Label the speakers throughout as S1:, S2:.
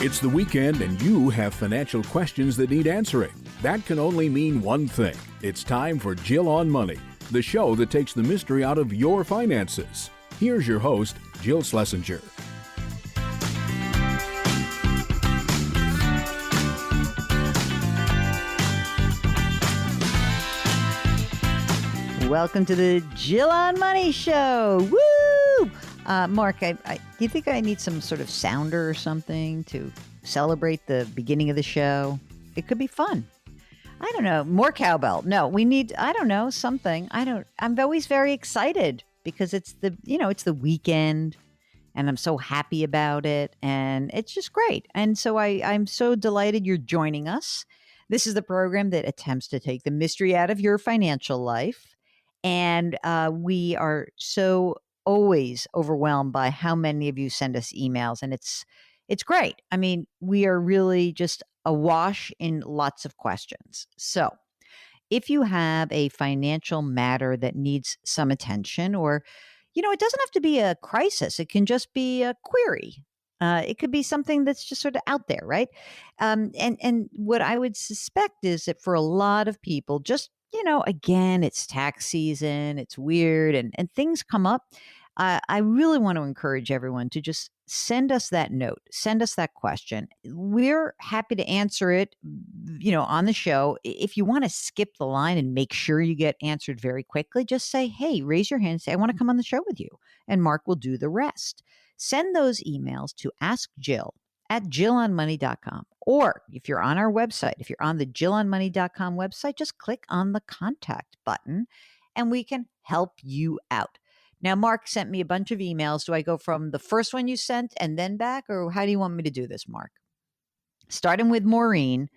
S1: It's the weekend and you have financial questions that need answering. That can only mean one thing. It's time for Jill on Money, the show that takes the mystery out of your finances. Here's your host, Jill Schlesinger.
S2: Welcome to the Jill on Money show. Woo! Mark, do you think I need some sort of sounder or something to celebrate the beginning of the show? It could be fun. I don't know. More cowbell. No, we need, I don't know, something. I'm always very excited because it's the weekend and I'm so happy about it and it's just great. And so I'm so delighted you're joining us. This is the program that attempts to take the mystery out of your financial life. And we are so always overwhelmed by how many of you send us emails, and it's great. I mean, we are really just awash in lots of questions. So if you have a financial matter that needs some attention, or, it doesn't have to be a crisis. It can just be a query. It could be something that's just sort of out there, right? And what I would suspect is that for a lot of people, just again, it's tax season, it's weird, and things come up. I really want to encourage everyone to just send us that note, send us that question. We're happy to answer it, on the show. If you want to skip the line and make sure you get answered very quickly, just say, hey, raise your hand and say, I want to come on the show with you. And Mark will do the rest. Send those emails to askjill@jillonmoney.com. Or if you're on our website, if you're on the jillonmoney.com website, just click on the contact button and we can help you out. Now, Mark sent me a bunch of emails. Do I go from the first one you sent and then back, or how do you want me to do this, Mark? Starting with Maureen,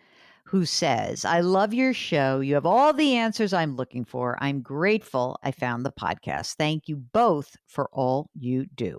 S2: who says, I love your show. You have all the answers I'm looking for. I'm grateful I found the podcast. Thank you both for all you do.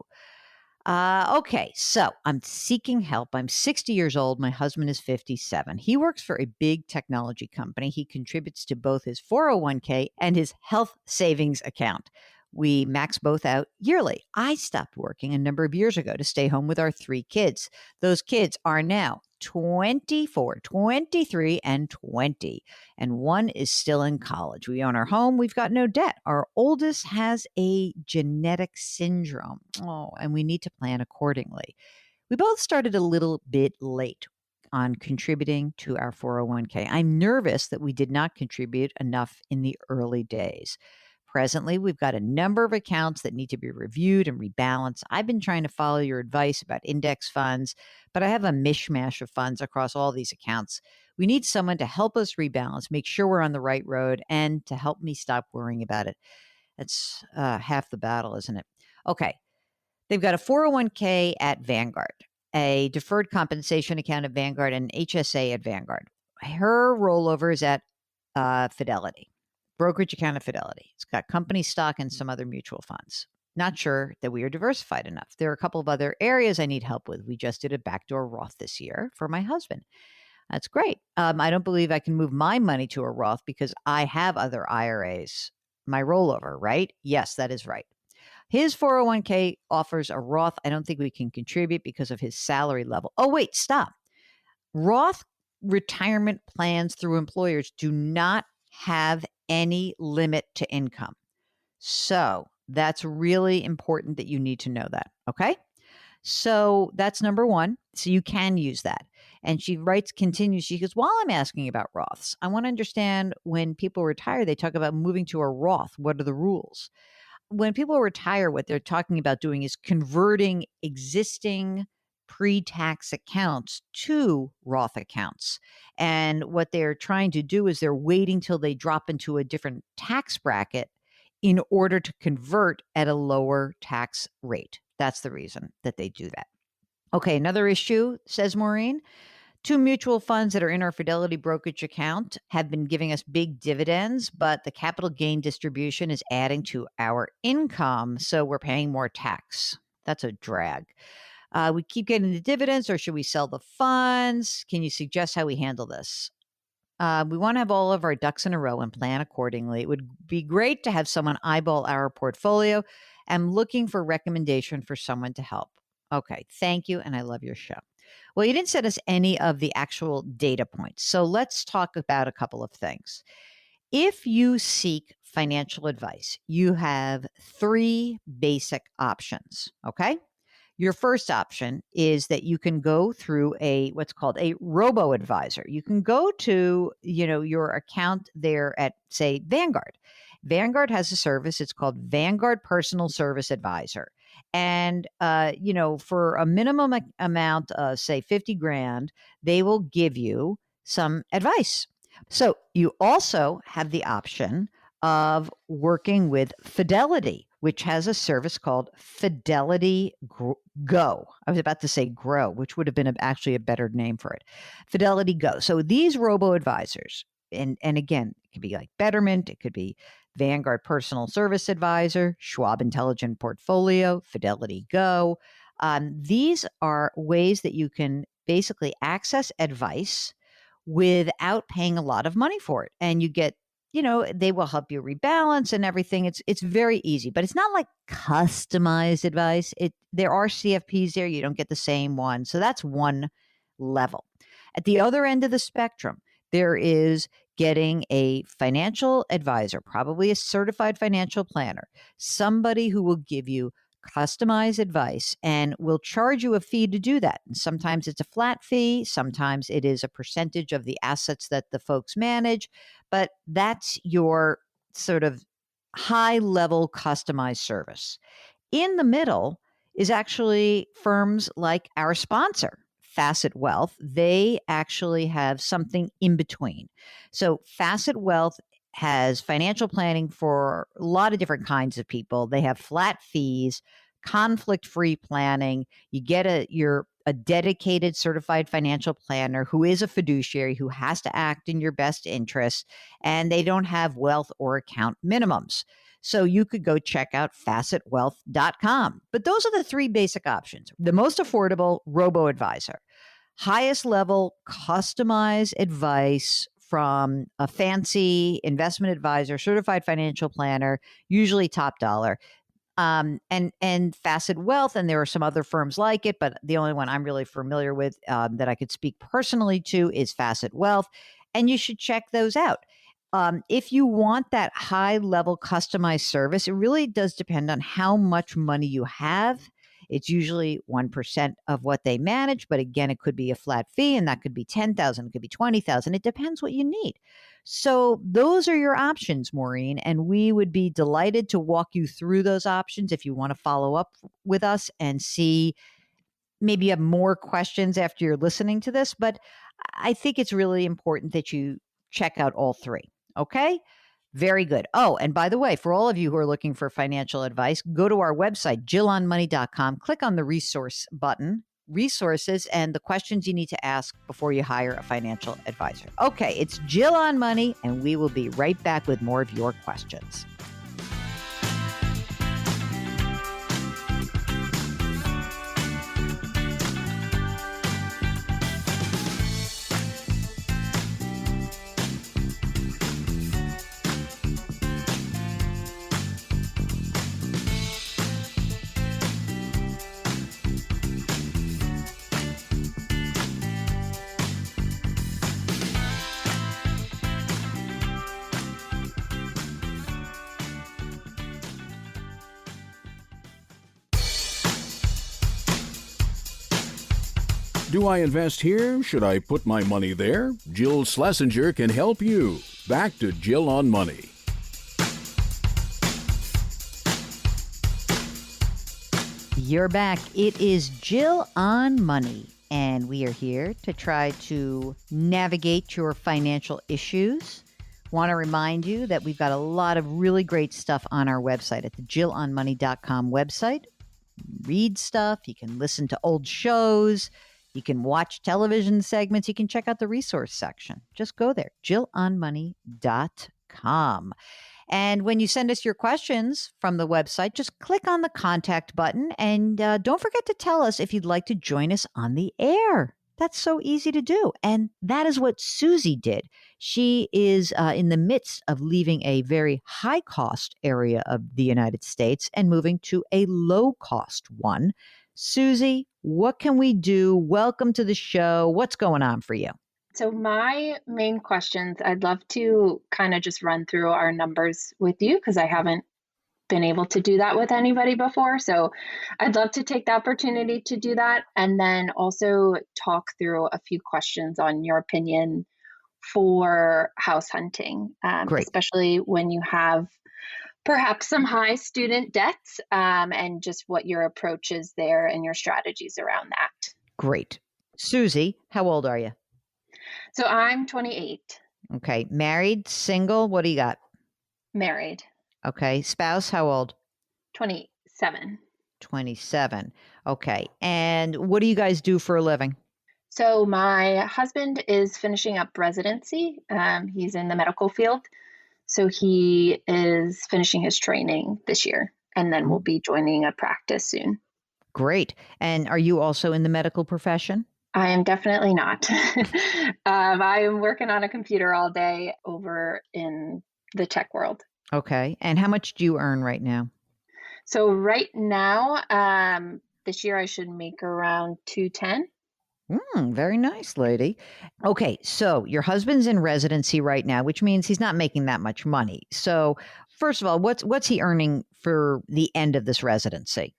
S2: Okay, so I'm seeking help. I'm 60 years old. My husband is 57. He works for a big technology company. He contributes to both his 401k and his health savings account. We max both out yearly. I stopped working a number of years ago to stay home with our 3 kids. Those kids are now 24, 23, and 20, and one is still in college. We own our home. We've got no debt. Our oldest has a genetic syndrome. Oh, and we need to plan accordingly. We both started a little bit late on contributing to our 401k. I'm nervous that we did not contribute enough in the early days. Presently, we've got a number of accounts that need to be reviewed and rebalanced. I've been trying to follow your advice about index funds, but I have a mishmash of funds across all these accounts. We need someone to help us rebalance, make sure we're on the right road, and to help me stop worrying about it. That's half the battle, isn't it? Okay. They've got a 401k at Vanguard, a deferred compensation account at Vanguard, and an HSA at Vanguard. Her rollover is at Fidelity. Brokerage account at Fidelity. It's got company stock and some other mutual funds. Not sure that we are diversified enough. There are a couple of other areas I need help with. We just did a backdoor Roth this year for my husband. That's great. I don't believe I can move my money to a Roth because I have other IRAs. My rollover, right? Yes, that is right. His 401k offers a Roth. I don't think we can contribute because of his salary level. Oh, wait, stop. Roth retirement plans through employers do not have any limit to income. So that's really important that you need to know that. Okay. So that's number one. So you can use that. And she continues, she goes, while I'm asking about Roths, I want to understand when people retire, they talk about moving to a Roth. What are the rules? When people retire, what they're talking about doing is converting existing pre-tax accounts to Roth accounts. And what they're trying to do is they're waiting till they drop into a different tax bracket in order to convert at a lower tax rate. That's the reason that they do that. Okay, another issue, says Maureen. 2 mutual funds that are in our Fidelity brokerage account have been giving us big dividends, but the capital gain distribution is adding to our income, so we're paying more tax. That's a drag. We keep getting the dividends, or should we sell the funds? Can you suggest how we handle this? We want to have all of our ducks in a row and plan accordingly. It would be great to have someone eyeball our portfolio. I'm looking for recommendation for someone to help. Okay, thank you, and I love your show. Well, you didn't send us any of the actual data points. So let's talk about a couple of things. If you seek financial advice, you have three basic options. Okay. Your first option is that you can go through a what's called a robo advisor. You can go to, your account there at, say, Vanguard. Vanguard has a service. It's called Vanguard Personal Service Advisor. And for a minimum amount, say 50 grand, they will give you some advice. So you also have the option of working with Fidelity, which has a service called Fidelity Go. I was about to say Grow, which would have been actually a better name for it. Fidelity Go. So these robo advisors, and again, it could be like Betterment, it could be Vanguard Personal Service Advisor, Schwab Intelligent Portfolio, Fidelity Go. These are ways that you can basically access advice without paying a lot of money for it. And you get, they will help you rebalance and everything. It's very easy, but it's not like customized advice. There are CFPs there. You don't get the same one. So that's one level. At the other end of the spectrum, there is getting a financial advisor, probably a certified financial planner, somebody who will give you customized advice and will charge you a fee to do that. And sometimes it's a flat fee. Sometimes it is a percentage of the assets that the folks manage, but that's your sort of high level customized service. In the middle is actually firms like our sponsor, Facet Wealth. They actually have something in between. So Facet Wealth has financial planning for a lot of different kinds of people. They have flat fees, conflict-free planning. You get a dedicated certified financial planner who is a fiduciary, who has to act in your best interest, and they don't have wealth or account minimums. So you could go check out facetwealth.com. But those are the three basic options. The most affordable, robo-advisor. Highest level, customized advice from a fancy investment advisor, certified financial planner, usually top dollar, and Facet Wealth. And there are some other firms like it, but the only one I'm really familiar with that I could speak personally to is Facet Wealth. And you should check those out. If you want that high level customized service, it really does depend on how much money you have. It's usually 1% of what they manage, but again, it could be a flat fee, and that could be 10,000, it could be 20,000. It depends what you need. So those are your options, Maureen, and we would be delighted to walk you through those options if you want to follow up with us and see. Maybe you have more questions after you're listening to this, but I think it's really important that you check out all three. Okay? Very good. Oh, and by the way, for all of you who are looking for financial advice, go to our website, jillonmoney.com, click on the resource button, resources, and the questions you need to ask before you hire a financial advisor. Okay, it's Jill on Money, and we will be right back with more of your questions.
S1: Do I invest here? Should I put my money there? Jill Schlesinger can help you. Back to Jill on Money.
S2: You're back. It is Jill on Money, and we are here to try to navigate your financial issues. Want to remind you that we've got a lot of really great stuff on our website at the jillonmoney.com website. Read stuff. You can listen to old shows. You can watch television segments. You can check out the resource section. Just go there, jillonmoney.com. And when you send us your questions from the website, just click on the contact button. And don't forget to tell us if you'd like to join us on the air. That's so easy to do. And that is what Susie did. She is in the midst of leaving a very high cost area of the United States and moving to a low cost one. Susie, what can we do? Welcome to the show. What's going on for you?
S3: So my main questions, I'd love to kind of just run through our numbers with you because I haven't been able to do that with anybody before. So I'd love to take the opportunity to do that and then also talk through a few questions on your opinion for house hunting,
S2: Great.
S3: especially when you have perhaps some high student debts, and just what your approach is there and your strategies around that.
S2: Great. Susie, how old are you?
S3: So I'm 28,
S2: Okay. Married, single, what do you got?
S3: married,
S2: Okay. Spouse, how old?
S3: 27.
S2: 27. Okay. And what do you guys do for a living?
S3: So my husband is finishing up residency. He's in the medical field. So he is finishing his training this year and then will be joining a practice soon.
S2: Great. And are you also in the medical profession?
S3: I am definitely not. I am working on a computer all day over in the tech world.
S2: Okay. And how much do you earn right now?
S3: So right now, this year I should make around 210.
S2: Very nice, lady. Okay, so your husband's in residency right now, which means he's not making that much money. So, first of all, what's he earning for the end of this residency?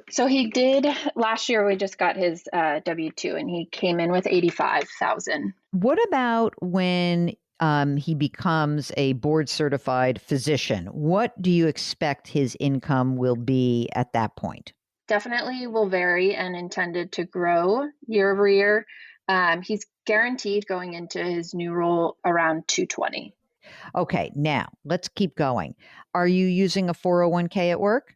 S3: So he did last year. We just got his W-2, and he came in with 85,000.
S2: What about when he becomes a board certified physician? What do you expect his income will be at that point?
S3: Definitely will vary and intended to grow year over year. He's guaranteed going into his new role around 220.
S2: Okay, now let's keep going. Are you using a 401k at work?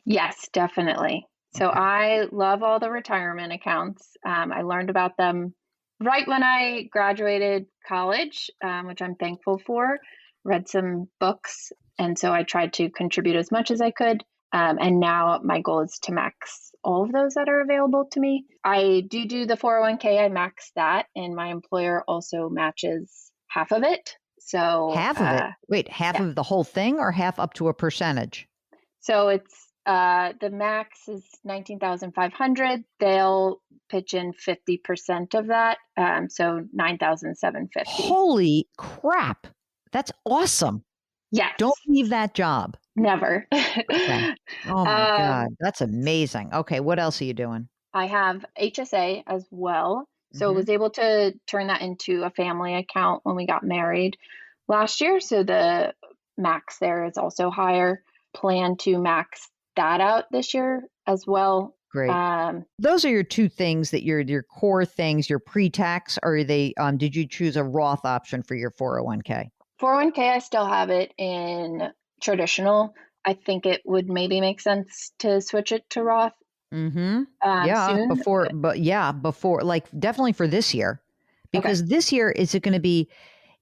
S3: Yes, definitely. So
S2: Okay.
S3: I love all the retirement accounts. I learned about them right when I graduated college, which I'm thankful for. Read some books, and so I tried to contribute as much as I could. And now my goal is to max all of those that are available to me. I do the 401k. I max that, and my employer also matches half of it. So
S2: Half of it? Wait, half
S3: yeah.
S2: of the whole thing or half up to a percentage?
S3: So it's the max is 19,500. They'll pitch in 50% of that, so 9,750.
S2: Holy crap. That's awesome.
S3: Yes,
S2: Don't leave that job.
S3: never.
S2: Okay. Oh my God.
S3: Um,
S2: That's amazing. Okay. What else are you doing?
S3: I have HSA as well, so I
S2: Hmm.
S3: was able to turn that into a family account when we got married last year. So the max there is also higher. Plan to max that out this year as well.
S2: Great. Those are your two things that your core things, your pre-tax, or are they did you choose a Roth option for your 401k?
S3: 401k, I still have it in traditional. I think it would maybe make sense to switch it to Roth
S2: Mm-hmm. Yeah,
S3: soon.
S2: before, like definitely for this year.
S3: Okay.
S2: Because this year,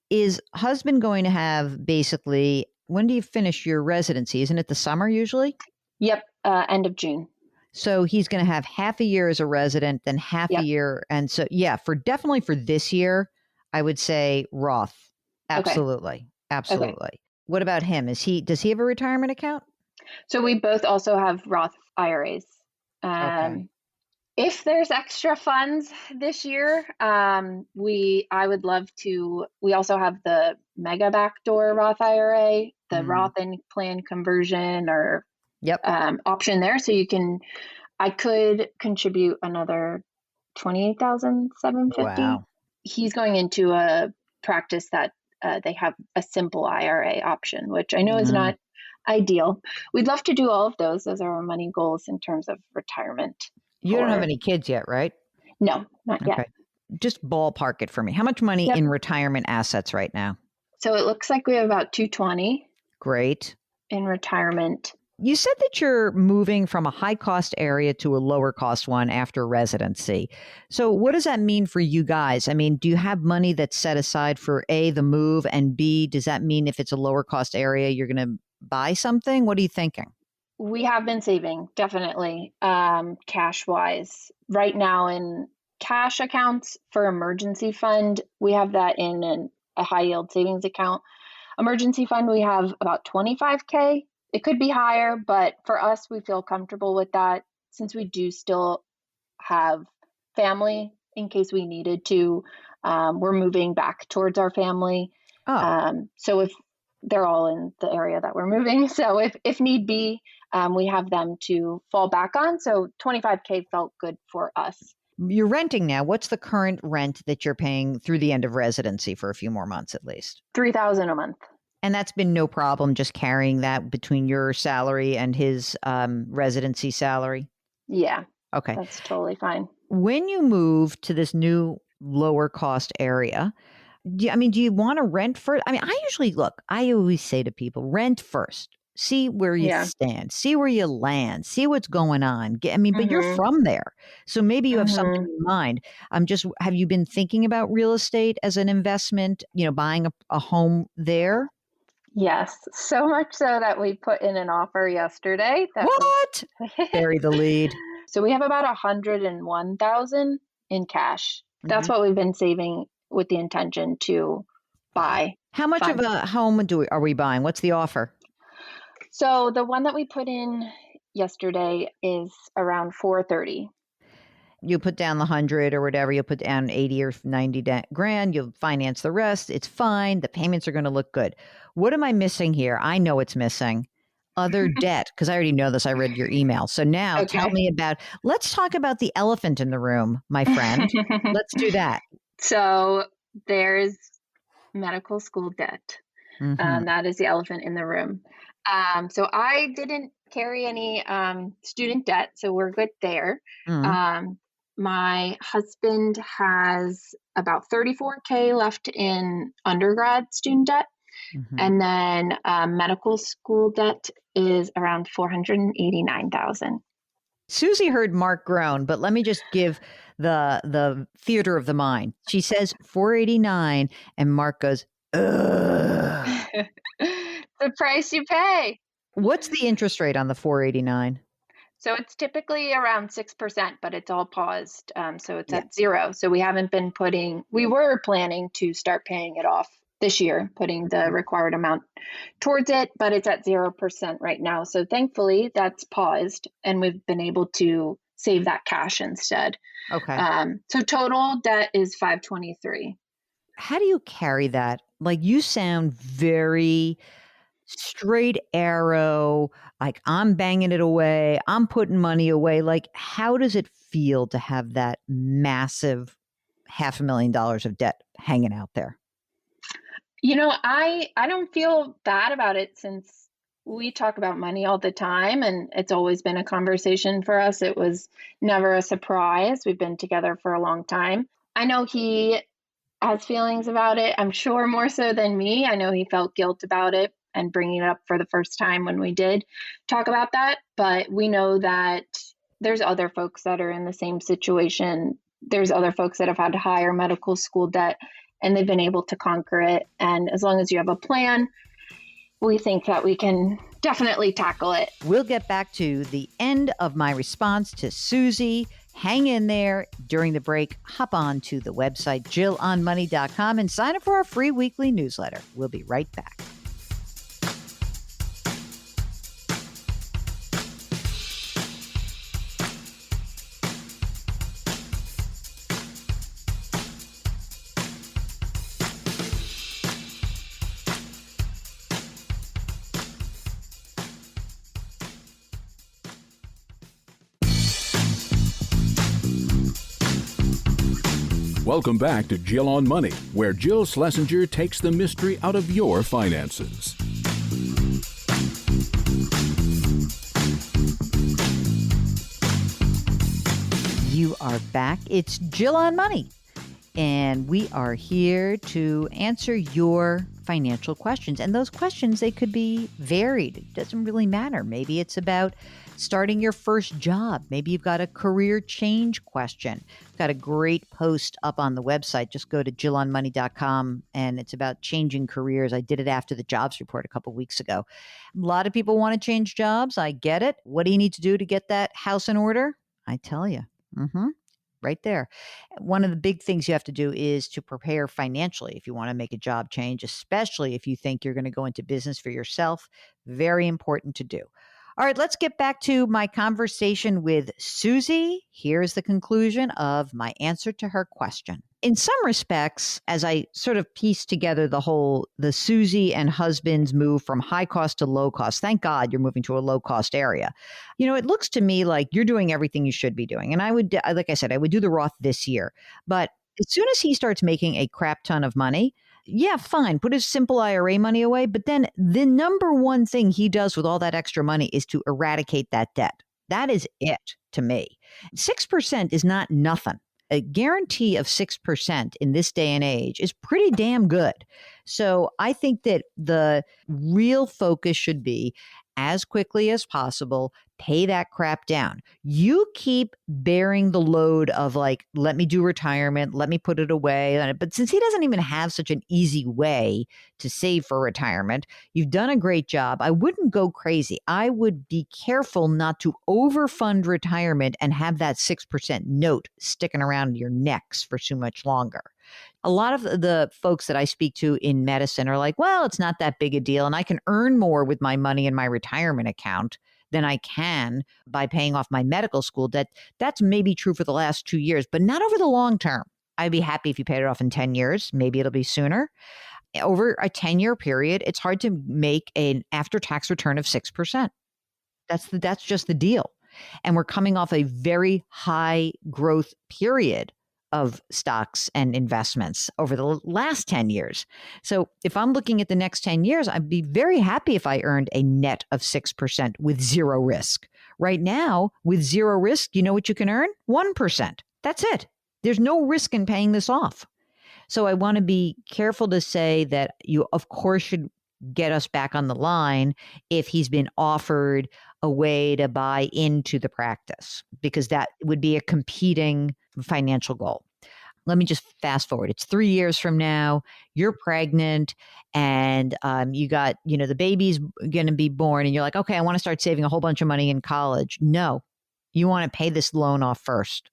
S2: is husband going to have basically, when do you finish your residency? Isn't it the summer usually?
S3: Yep. End of June.
S2: So he's going to have half a year as a resident, then half a
S3: Yep.
S2: year. And so, yeah, definitely for this year, I would say Roth.
S3: Okay.
S2: Absolutely.
S3: Okay.
S2: Absolutely. What about him? Does he have a retirement account?
S3: So we both also have Roth IRAs.
S2: Okay.
S3: If there's extra funds this year, I would love to. We also have the mega backdoor Roth IRA, the
S2: Mm.
S3: Roth and plan conversion or
S2: Yep.
S3: option there. So I could contribute another 28,750.
S2: Wow.
S3: He's going into a practice that they have a simple IRA option, which I know is
S2: Mm.
S3: not ideal. We'd love to do all of those. Those are our money goals in terms of retirement.
S2: You don't have any kids yet, right?
S3: No, not yet.
S2: Okay. Just ballpark it for me. How much money
S3: Yep.
S2: in retirement assets right now?
S3: So it looks like we have about 220
S2: Great.
S3: in retirement.
S2: You said that you're moving from a high cost area to a lower cost one after residency. So what does that mean for you guys? I mean, do you have money that's set aside for A, the move, and B, does that mean if it's a lower cost area, you're going to buy something? What are you thinking?
S3: We have been saving, definitely, cash wise. Right now in cash accounts for emergency fund, we have that in a high yield savings account. Emergency fund, we have about 25K. It could be higher, but for us, we feel comfortable with that since we do still have family in case we needed to. We're moving back towards our family. So if they're all in the area that we're moving, so if need be, we have them to fall back on. So 25K felt good for us.
S2: You're renting now. What's the current rent that you're paying through the end of residency for a few more months at least?
S3: $3,000 a month.
S2: And that's been no problem, just carrying that between your salary and his residency salary?
S3: Yeah.
S2: Okay.
S3: That's totally fine.
S2: When you move to this new lower cost area, do you want to rent first? I always say to people, rent first. See where you stand, see where you land, see what's going on. But you're from there. So maybe you have something in mind. Have you been thinking about real estate as an investment, buying a home there?
S3: Yes. So much so that we put in an offer yesterday.
S2: What? Bury the lead.
S3: So we have about $101,000 in cash. That's what we've been saving with the intention to buy.
S2: How much of a home are we buying? What's the offer?
S3: So the one that we put in yesterday is around $430,000.
S2: You put down the 100 or whatever, you'll put down 80 or 90 grand, you'll finance the rest. It's fine. The payments are going to look good. What am I missing here? I know it's missing. Other debt, because I already know this. I read your email. So now tell me let's talk about the elephant in the room, my friend. Let's do that.
S3: So there's medical school debt. That is the elephant in the room. So I didn't carry any student debt, so we're good there. My husband has about $34K left in undergrad student debt. And then medical school debt is around $489,000.
S2: Susie heard Mark groan, but let me just give the theater of the mind. She says 489, and Mark goes, ugh.
S3: The price you pay.
S2: What's the interest rate on the 489?
S3: So it's typically around 6%, but it's all paused. So it's at 0. So we were planning to start paying it off this year, putting the required amount towards it, but it's at 0% right now. So thankfully that's paused and we've been able to save that cash instead.
S2: Okay.
S3: So total debt is $523,000.
S2: How do you carry that? Like, you sound very straight arrow, like I'm banging it away, I'm putting money away. Like, how does it feel to have that massive $500,000 of debt hanging out there?
S3: I don't feel bad about it since we talk about money all the time and it's always been a conversation for us. It was never a surprise. We've been together for a long time. I know he has feelings about it. I'm sure more so than me. I know he felt guilt about it and bringing it up for the first time when we did talk about that. But we know that there's other folks that are in the same situation. There's other folks that have had higher medical school debt and they've been able to conquer it. And as long as you have a plan, we think that we can definitely tackle it.
S2: We'll get back to the end of my response to Susie. Hang in there. During the break, hop on to the website, JillOnMoney.com, and sign up for our free weekly newsletter. We'll be right back.
S1: Welcome back to Jill on Money, where Jill Schlesinger takes the mystery out of your finances.
S2: You are back. It's Jill on Money, and we are here to answer your financial questions. And those questions, they could be varied. It doesn't really matter. Maybe it's about starting your first job. Maybe you've got a career change question. I've got a great post up on the website. Just go to JillOnMoney.com, and it's about changing careers. I did it after the jobs report a couple of weeks ago. A lot of people want to change jobs. I get it. What do you need to do to get that house in order? I tell you. Right there. One of the big things you have to do is to prepare financially if you want to make a job change, especially if you think you're going to go into business for yourself. Very important to do. All right, let's get back to my conversation with Susie. Here's the conclusion of my answer to her question. In some respects, as I sort of piece together the Susie and husband's move from high cost to low cost, thank God you're moving to a low cost area. It looks to me like you're doing everything you should be doing. And like I said, I would do the Roth this year. But as soon as he starts making a crap ton of money, yeah, fine. Put his simple IRA money away. But then the number one thing he does with all that extra money is to eradicate that debt. That is it to me. 6% is not nothing. A guarantee of 6% in this day and age is pretty damn good. So I think that the real focus should be as quickly as possible, pay that crap down. You keep bearing the load of like, let me do retirement, let me put it away. But since he doesn't even have such an easy way to save for retirement, you've done a great job. I wouldn't go crazy. I would be careful not to overfund retirement and have that 6% note sticking around your necks for too much longer. A lot of the folks that I speak to in medicine are like, well, it's not that big a deal. And I can earn more with my money in my retirement account than I can by paying off my medical school debt. That's maybe true for the last 2 years, but not over the long term. I'd be happy if you paid it off in 10 years. Maybe it'll be sooner. Over a 10-year period, it's hard to make an after-tax return of 6%. That's just the deal. And we're coming off a very high growth period of stocks and investments over the last 10 years. So if I'm looking at the next 10 years, I'd be very happy if I earned a net of 6% with zero risk. Right now, with zero risk, you know what you can earn? 1%. That's it. There's no risk in paying this off. So I want to be careful to say that you, of course, should get us back on the line if he's been offered a way to buy into the practice, because that would be a competing financial goal. Let me just fast forward. It's 3 years from now. You're pregnant and you got, the baby's going to be born and you're like, okay, I want to start saving a whole bunch of money in college. No, you want to pay this loan off first.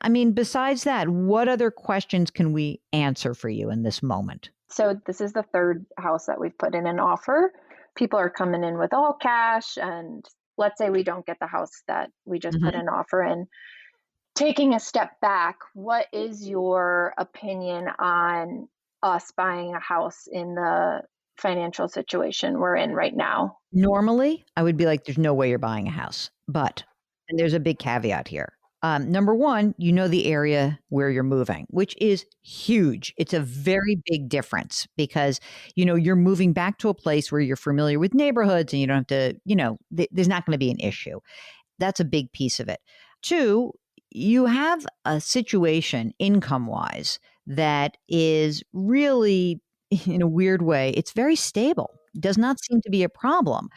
S2: I mean, besides that, what other questions can we answer for you in this moment?
S3: So this is the third house that we've put in an offer. People are coming in with all cash, and let's say we don't get the house that we just put an offer in. Taking a step back, what is your opinion on us buying a house in the financial situation we're in right now?
S2: Normally, I would be like, there's no way you're buying a house. But, and there's a big caveat here. Number one, you know the area where you're moving, which is huge. It's a very big difference because, you're moving back to a place where you're familiar with neighborhoods and you don't have to, there's not going to be an issue. That's a big piece of it. Two, you have a situation income-wise that is really, in a weird way, it's very stable. Does not seem to be a problem.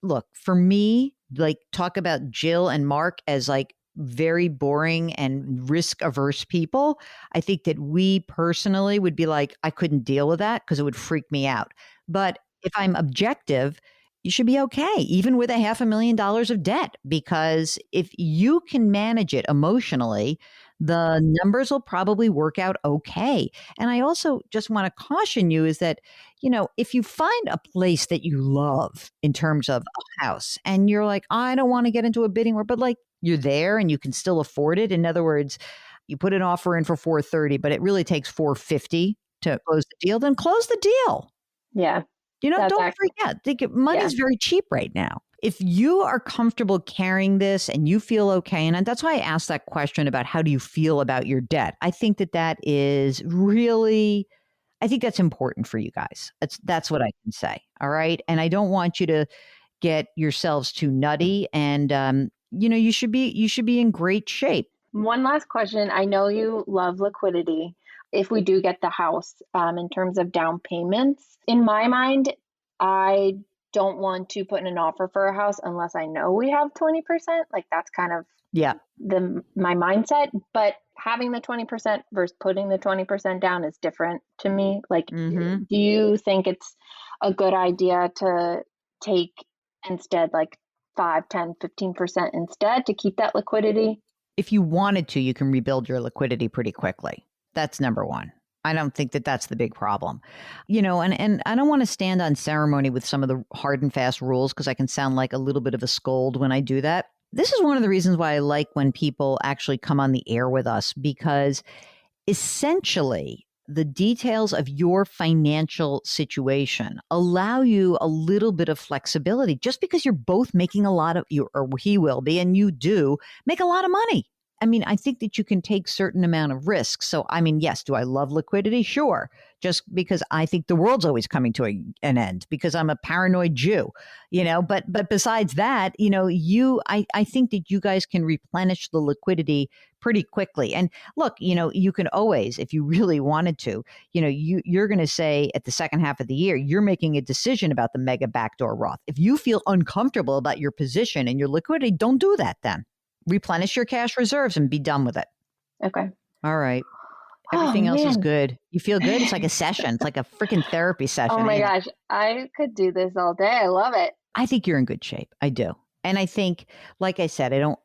S2: Look, for me, like talk about Jill and Mark as like very boring and risk averse people. I think that we personally would be like, I couldn't deal with that because it would freak me out. But if I'm objective, you should be okay, even with $500,000 of debt, because if you can manage it emotionally, the numbers will probably work out okay. And I also just want to caution you is that, if you find a place that you love in terms of a house and you're like, I don't want to get into a bidding war, but like you're there and you can still afford it. In other words, you put an offer in for $430, but it really takes $450 to close the deal, then close the deal.
S3: Yeah.
S2: Don't forget, money's very cheap right now. If you are comfortable carrying this and you feel okay, and that's why I asked that question about how do you feel about your debt. I think that is really, I think that's important for you guys. That's what I can say. All right. And I don't want you to get yourselves too nutty and, you should be in great shape.
S3: One last question. I know you love liquidity. If we do get the house, in terms of down payments, in my mind, I don't want to put in an offer for a house unless I know we have 20%. Like that's kind of my mindset. But having the 20% versus putting the 20% down is different to me. Like, do you think it's a good idea to take instead like 5, 10, 15% instead to keep that liquidity?
S2: If you wanted to, you can rebuild your liquidity pretty quickly. That's number one. I don't think that that's the big problem. And I don't want to stand on ceremony with some of the hard and fast rules because I can sound like a little bit of a scold when I do that. This is one of the reasons why I like when people actually come on the air with us, because essentially the details of your financial situation allow you a little bit of flexibility just because you're both making a lot of you, or he will be, and you do make a lot of money. I mean, I think that you can take certain amount of risk. So, I mean, yes, do I love liquidity? Sure. Just because I think the world's always coming to an end because I'm a paranoid Jew, but besides that, I think that you guys can replenish the liquidity pretty quickly. And look, you can always, if you really wanted to, you're going to say at the second half of the year, you're making a decision about the mega backdoor Roth. If you feel uncomfortable about your position and your liquidity, don't do that then. Replenish your cash reserves and be done with it.
S3: Okay.
S2: All right. Everything else is
S3: man.
S2: good. You feel good? It's like a session. It's like a freaking therapy session.
S3: Oh my gosh. I could do this all day. I love it.
S2: I think you're in good shape. I do. And I think, like I said, I don't,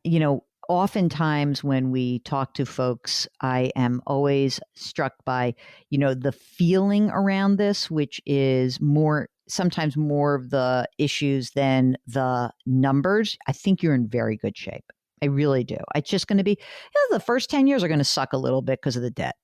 S2: oftentimes when we talk to folks, I am always struck by, the feeling around this, which is sometimes more of the issues than the numbers. I think you're in very good shape. I really do. It's just going to be, the first 10 years are going to suck a little bit because of the debt.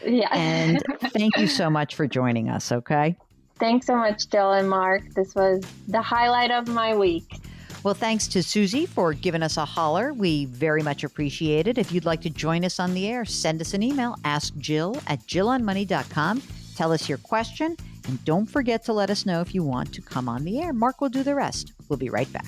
S3: Yeah.
S2: And thank you so much for joining us. Okay.
S3: Thanks so much, Jill and Mark. This was the highlight of my week.
S2: Well, thanks to Susie for giving us a holler. We very much appreciate it. If you'd like to join us on the air, send us an email, askjill@jillonmoney.com. Tell us your question, and don't forget to let us know if you want to come on the air. Mark will do the rest. We'll be right back.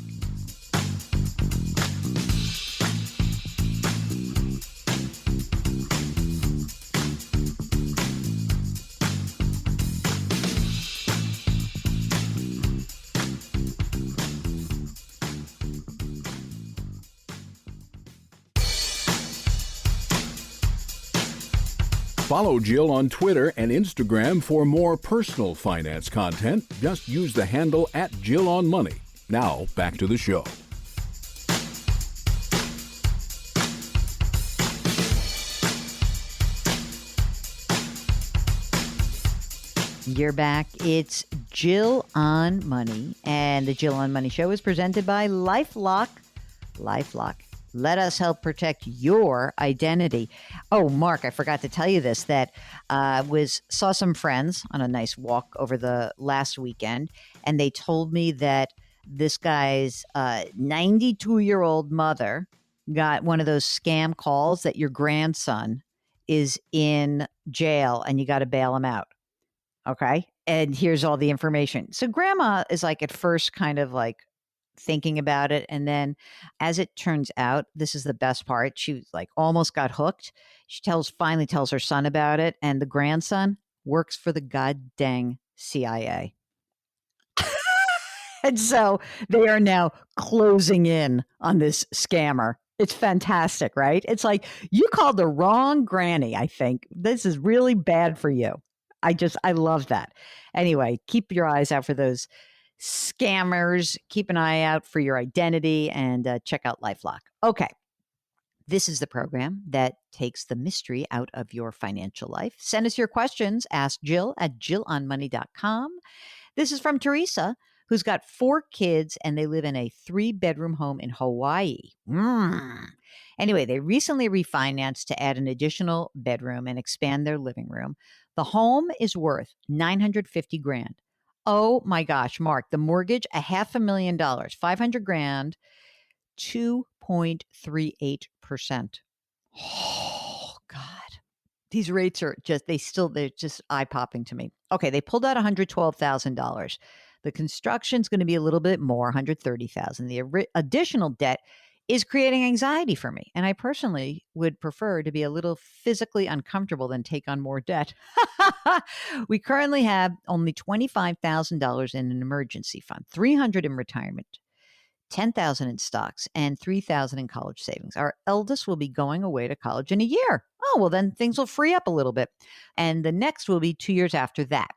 S1: Follow Jill on Twitter and Instagram for more personal finance content. Just use the handle @JillOnMoney. Now, back to the show.
S2: You're back. It's Jill on Money, and the Jill on Money show is presented by LifeLock. LifeLock. Let us help protect your identity. Oh, Mark, I forgot to tell you this, that saw some friends on a nice walk over the last weekend, and they told me that this guy's 92-year-old mother got one of those scam calls that your grandson is in jail and you got to bail him out. Okay. And here's all the information. So grandma is like at first kind of like thinking about it. And then as it turns out, this is the best part. She like almost got hooked. She finally tells her son about it. And the grandson works for the goddamn CIA. And so they are now closing in on this scammer. It's fantastic, right? It's like you called the wrong granny, I think. This is really bad for you. I love that. Anyway, keep your eyes out for those scammers. Keep an eye out for your identity and check out LifeLock. Okay. This is the program that takes the mystery out of your financial life. Send us your questions. Ask Jill at jillonmoney.com. This is from Teresa, who's got 4 kids and they live in a 3-bedroom home in Hawaii. Anyway, they recently refinanced to add an additional bedroom and expand their living room. The home is worth $950,000. Oh my gosh, Mark, the mortgage, $500,000, $500,000, 2.38%. Oh God. These rates are they're just eye-popping to me. Okay, they pulled out $112,000. The construction's going to be a little bit more, $130,000. The additional debt is creating anxiety for me. And I personally would prefer to be a little physically uncomfortable than take on more debt. We currently have only $25,000 in an emergency fund, $300,000 in retirement, $10,000 in stocks, and $3,000 in college savings. Our eldest will be going away to college in a year. Oh, well, then things will free up a little bit. And the next will be 2 years after that.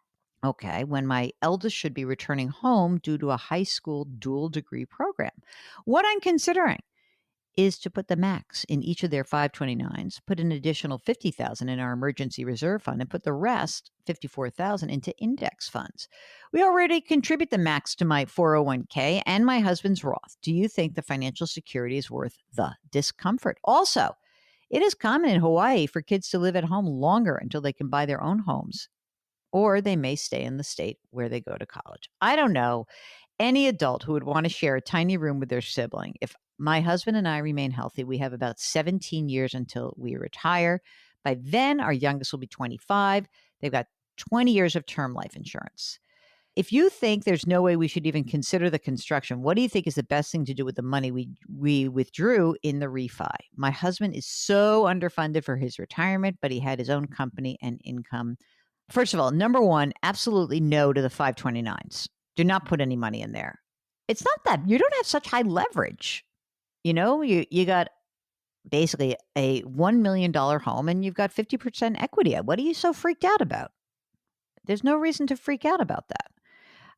S2: Okay, when my eldest should be returning home due to a high school dual degree program. What I'm considering is to put the max in each of their 529s, put an additional 50,000 in our emergency reserve fund, and put the rest, 54,000, into index funds. We already contribute the max to my 401k and my husband's Roth. Do you think the financial security is worth the discomfort? Also, it is common in Hawaii for kids to live at home longer until they can buy their own homes, or they may stay in the state where they go to college. I don't know any adult who would want to share a tiny room with their sibling. If my husband and I remain healthy, we have about 17 years until we retire. By then, our youngest will be 25. They've got 20 years of term life insurance. If you think there's no way we should even consider the construction, what do you think is the best thing to do with the money we withdrew in the refi? My husband is so underfunded for his retirement, but he had his own company and income. First of all, number one, absolutely no to the 529s. Do not put any money in there. It's not that you don't have such high leverage. You got basically a $1 million home and you've got 50% equity. What are you so freaked out about? There's no reason to freak out about that.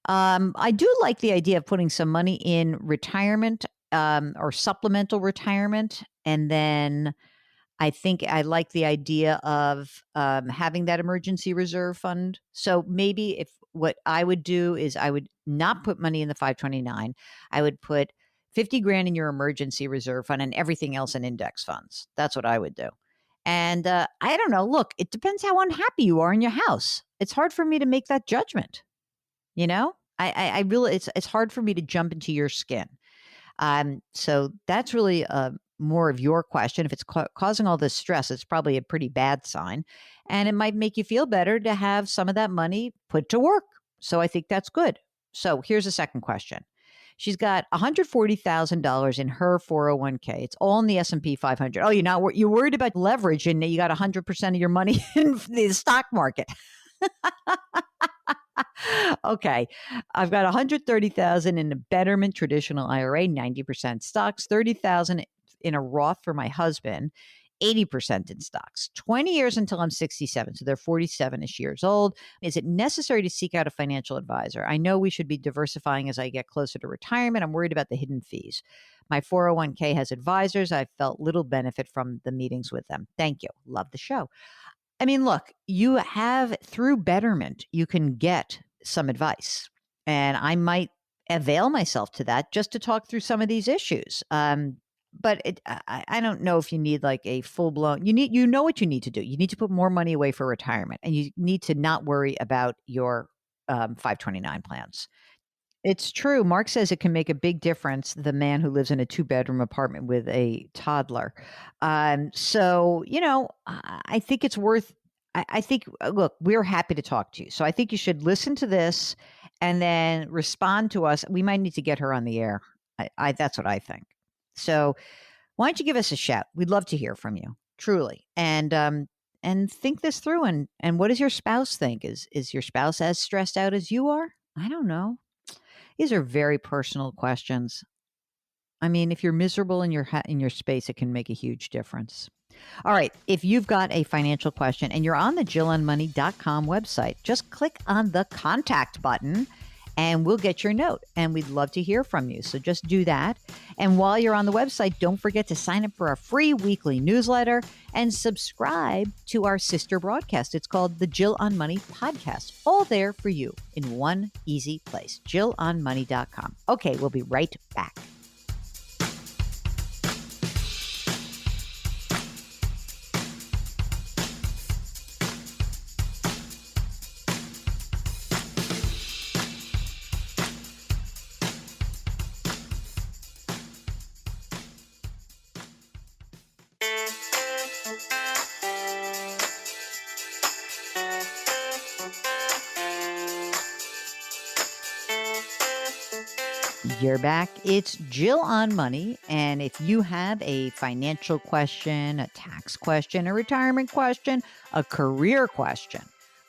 S2: I do like the idea of putting some money in retirement or supplemental retirement. And then I think I like the idea of having that emergency reserve fund. So maybe if what I would do is I would not put money in the 529. I would put 50 grand in your emergency reserve fund and everything else in index funds. That's what I would do. And I don't know. Look, it depends how unhappy you are in your house. It's hard for me to make that judgment. I really, it's hard for me to jump into your skin. So that's really more of your question. If it's causing all this stress, it's probably a pretty bad sign. And it might make you feel better to have some of that money put to work. So I think that's good. So here's a second question. She's got $140,000 in her 401k. It's all in the S&P 500. Oh, you're worried about leverage and you got 100% of your money in the stock market. Okay. I've got 130,000 in a Betterment traditional IRA, 90% stocks, 30,000 in a Roth for my husband, 80% in stocks, 20 years until I'm 67. So they're 47-ish years old. Is it necessary to seek out a financial advisor? I know we should be diversifying as I get closer to retirement. I'm worried about the hidden fees. My 401k has advisors. I've felt little benefit from the meetings with them. Thank you. Love the show. I mean, look, you have through Betterment, you can get some advice, and I might avail myself to that just to talk through some of these issues. But I don't know if you need like a full blown. You know what you need to do. You need to put more money away for retirement, and you need to not worry about your 529 plans. It's true. Mark says it can make a big difference, the man who lives in a 2-bedroom apartment with a toddler. I think it's worth, I think, look, we're happy to talk to you. So I think you should listen to this and then respond to us. We might need to get her on the air. That's what I think. So why don't you give us a shout? We'd love to hear from you, truly. And think this through. And what does your spouse think? Is your spouse as stressed out as you are? I don't know. These are very personal questions. I mean, if you're miserable in your space, it can make a huge difference. All right. If you've got a financial question and you're on the JillOnMoney.com website, just click on the contact button and we'll get your note. And we'd love to hear from you. So just do that. And while you're on the website, don't forget to sign up for our free weekly newsletter and subscribe to our sister broadcast. It's called the Jill on Money Podcast. All there for you in one easy place. JillOnMoney.com. Okay, we'll be right back. You're back. It's Jill on Money. And if you have a financial question, a tax question, a retirement question, a career question,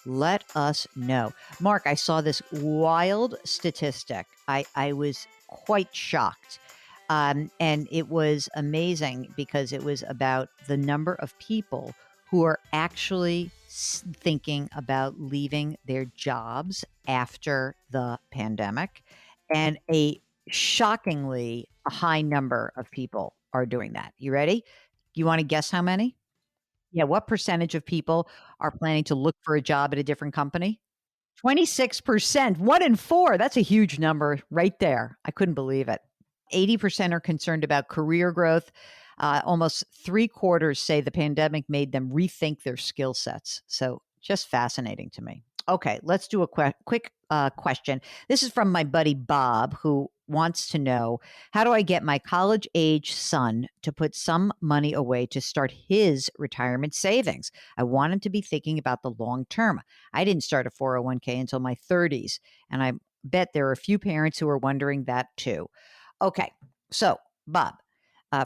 S2: let us know. Mark, I saw this wild statistic. I was quite shocked. And it was amazing because it was about the number of people who are actually thinking about leaving their jobs after the pandemic. And a shockingly high number of people are doing that. You ready? You want to guess how many? Yeah, what percentage of people are planning to look for a job at a different company? 26%, 1 in 4. That's a huge number right there. I couldn't believe it. 80% are concerned about career growth. Almost 3/4 say the pandemic made them rethink their skill sets. So just fascinating to me. Okay, let's do a quick question. This is from my buddy Bob, who wants to know, how do I get my college age son to put some money away to start his retirement savings? I want him to be thinking about the long term. I didn't start a 401k until my 30s, and I bet there are a few parents who are wondering that too. Okay, so Bob,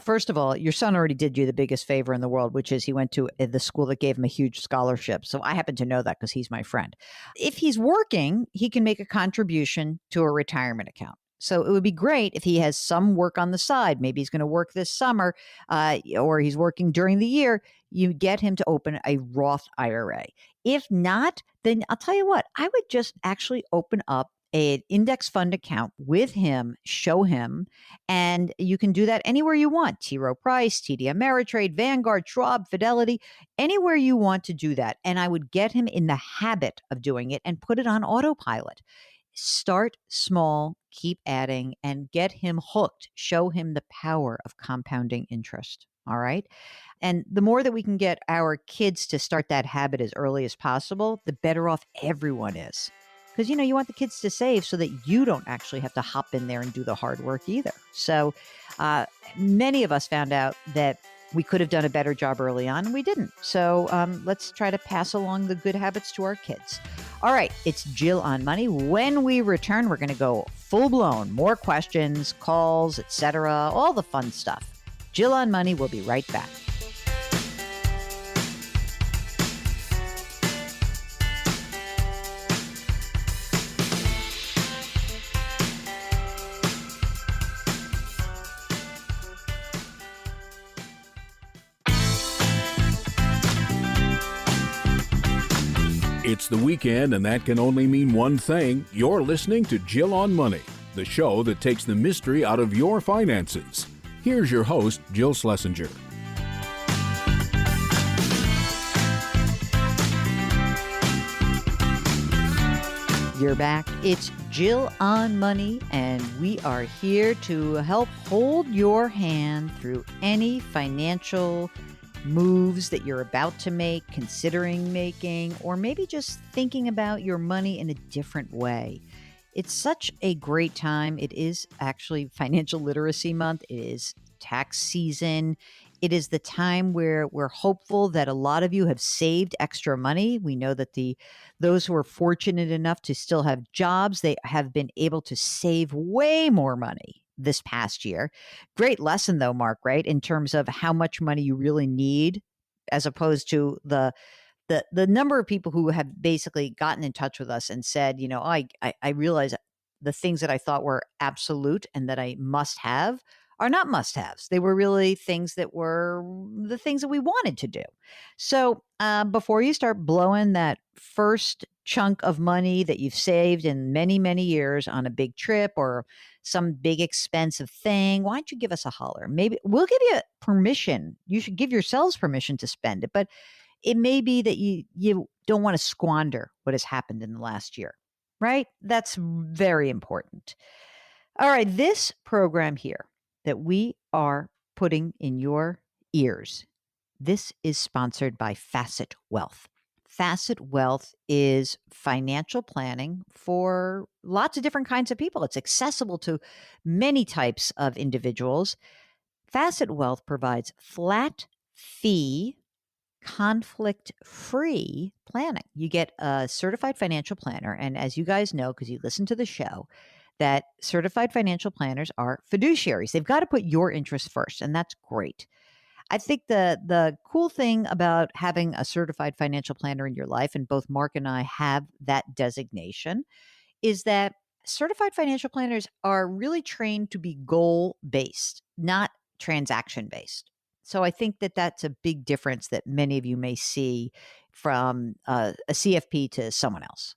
S2: first of all, your son already did you the biggest favor in the world, which is he went to the school that gave him a huge scholarship. So I happen to know that because he's my friend. If he's working, he can make a contribution to a retirement account. So it would be great if he has some work on the side. Maybe he's going to work this summer, or he's working during the year. You get him to open a Roth IRA. If not, then I'll tell you what, I would just actually open up an index fund account with him, show him, and you can do that anywhere you want. T. Rowe Price, TD Ameritrade, Vanguard, Schwab, Fidelity, anywhere you want to do that. And I would get him in the habit of doing it and put it on autopilot. Start small, keep adding, and get him hooked. Show him the power of compounding interest. All right. And the more that we can get our kids to start that habit as early as possible, the better off everyone is. Because, you want the kids to save so that you don't actually have to hop in there and do the hard work either. So many of us found out that we could have done a better job early on, and we didn't. So let's try to pass along the good habits to our kids. All right, it's Jill on Money. When we return, we're going to go full blown, more questions, calls, etc., all the fun stuff. Jill on Money. We'll be right back.
S1: It's the weekend, and that can only mean one thing. You're listening to Jill on Money, the show that takes the mystery out of your finances. Here's your host, Jill Schlesinger.
S2: You're back. It's Jill on Money, and we are here to help hold your hand through any financial moves that you're about to make, considering making, or maybe just thinking about your money in a different way. It's such a great time. It is actually Financial Literacy Month. It is tax season. It is the time where we're hopeful that a lot of you have saved extra money. We know that those who are fortunate enough to still have jobs, they have been able to save way more money this past year. Great lesson though, Mark, right? In terms of how much money you really need, as opposed to the number of people who have basically gotten in touch with us and said, I realize the things that I thought were absolute and that I must have are not must haves. They were really things that were the things that we wanted to do. So before you start blowing that first chunk of money that you've saved in many, many years on a big trip or some big expensive thing, why don't you give us a holler? Maybe we'll give you permission. You should give yourselves permission to spend it, but it may be that you don't want to squander what has happened in the last year, right? That's very important. All right, this program here that we are putting in your ears, this is sponsored by Facet Wealth. Facet Wealth is financial planning for lots of different kinds of people. It's accessible to many types of individuals. Facet Wealth provides flat fee, conflict-free planning. You get a certified financial planner. And as you guys know, because you listen to the show, that certified financial planners are fiduciaries. They've got to put your interests first, and that's great. I think the cool thing about having a certified financial planner in your life, and both Mark and I have that designation, is that certified financial planners are really trained to be goal-based, not transaction-based. So I think that that's a big difference that many of you may see from a CFP to someone else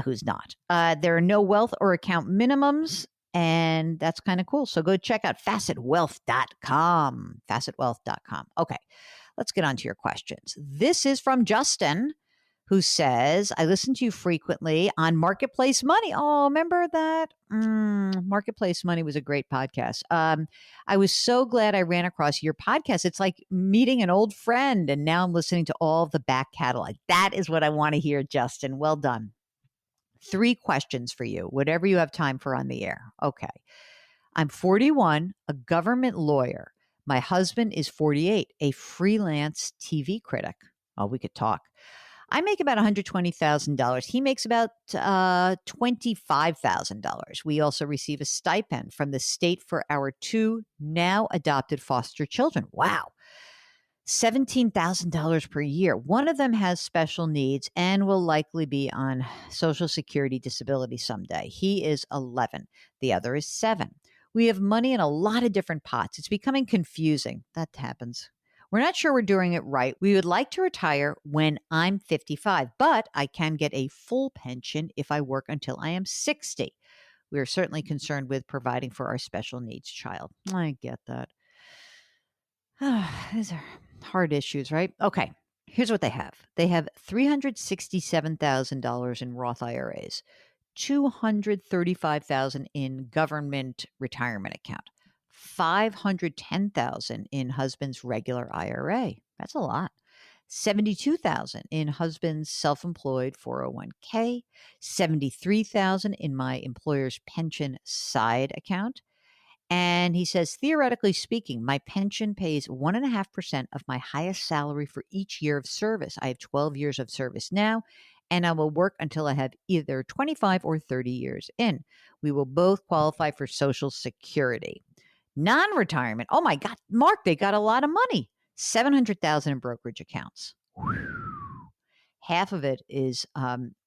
S2: who's not. There are no wealth or account minimums, And that's kind of cool. So go check out facetwealth.com. Facetwealth.com. Okay, let's get on to your questions. This is from Justin, who says, I listen to you frequently on Marketplace Money. Oh, remember that? Marketplace Money was a great podcast. I was so glad I ran across your podcast. It's like meeting an old friend, and now I'm listening to all of the back catalog. That is what I want to hear, Justin. Well done. 3 questions for you, whatever you have time for on the air. Okay. I'm 41, a government lawyer. My husband is 48, a freelance TV critic. Oh, we could talk. I make about $120,000. He makes about $25,000. We also receive a stipend from the state for our 2 now adopted foster children. Wow. $17,000 per year. One of them has special needs and will likely be on Social Security disability someday. He is 11. The other is 7. We have money in a lot of different pots. It's becoming confusing. That happens. We're not sure we're doing it right. We would like to retire when I'm 55, but I can get a full pension if I work until I am 60. We are certainly concerned with providing for our special needs child. I get that. These are hard issues, right? Okay, here's what they have. They have $367,000 in Roth IRAs, $235,000 in government retirement account, $510,000 in husband's regular IRA. That's a lot. $72,000 in husband's self-employed 401k, $73,000 in my employer's pension side account. And he says, theoretically speaking, my pension pays 1.5% of my highest salary for each year of service. I have 12 years of service now, and I will work until I have either 25 or 30 years in. We will both qualify for Social Security. Non-retirement. Oh my God, Mark, they got a lot of money. $700,000 in brokerage accounts. Half of it is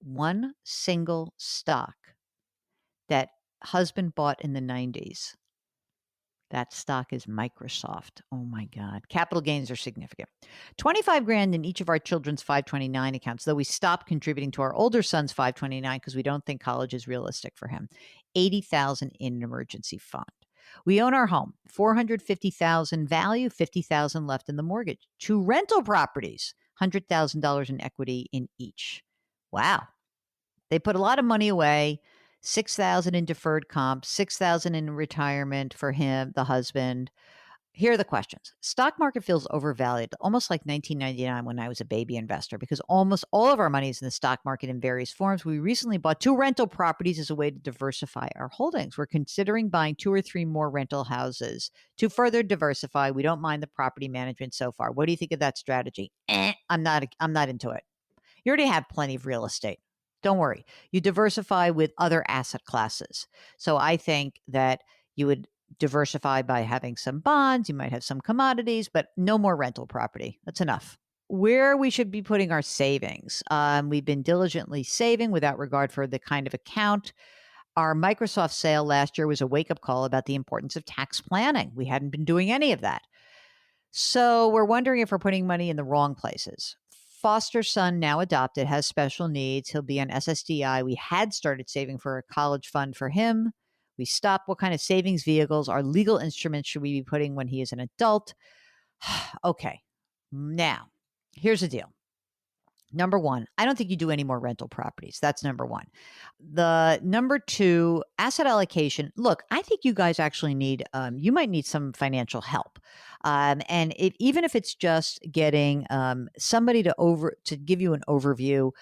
S2: one single stock that husband bought in the 90s. That stock is Microsoft. Oh my God. Capital gains are significant. 25 grand in each of our children's 529 accounts, though we stopped contributing to our older son's 529 because we don't think college is realistic for him. 80,000 in an emergency fund. We own our home, 450,000 value, 50,000 left in the mortgage. 2 rental properties, $100,000 in equity in each. Wow. They put a lot of money away. 6,000 in deferred comp, 6,000 in retirement for him, the husband. Here are the questions. Stock market feels overvalued, almost like 1999 when I was a baby investor, because almost all of our money is in the stock market in various forms. We recently bought 2 rental properties as a way to diversify our holdings. We're considering buying 2 or 3 more rental houses to further diversify. We don't mind the property management so far. What do you think of that strategy? I'm not into it. You already have plenty of real estate. Don't worry. You diversify with other asset classes. So I think that you would diversify by having some bonds. You might have some commodities, but no more rental property. That's enough. Where we should be putting our savings. We've been diligently saving without regard for the kind of account. Our Microsoft sale last year was a wake-up call about the importance of tax planning. We hadn't been doing any of that. So we're wondering if we're putting money in the wrong places. Foster son, now adopted, has special needs. He'll be on SSDI. We had started saving for a college fund for him. We stopped. What kind of savings vehicles or legal instruments should we be putting when he is an adult? Okay. Now, here's the deal. Number 1, I don't think you do any more rental properties. That's number 1. The number 2, asset allocation. Look, I think you guys actually need, you might need some financial help. And even if it's just getting somebody to give you an overview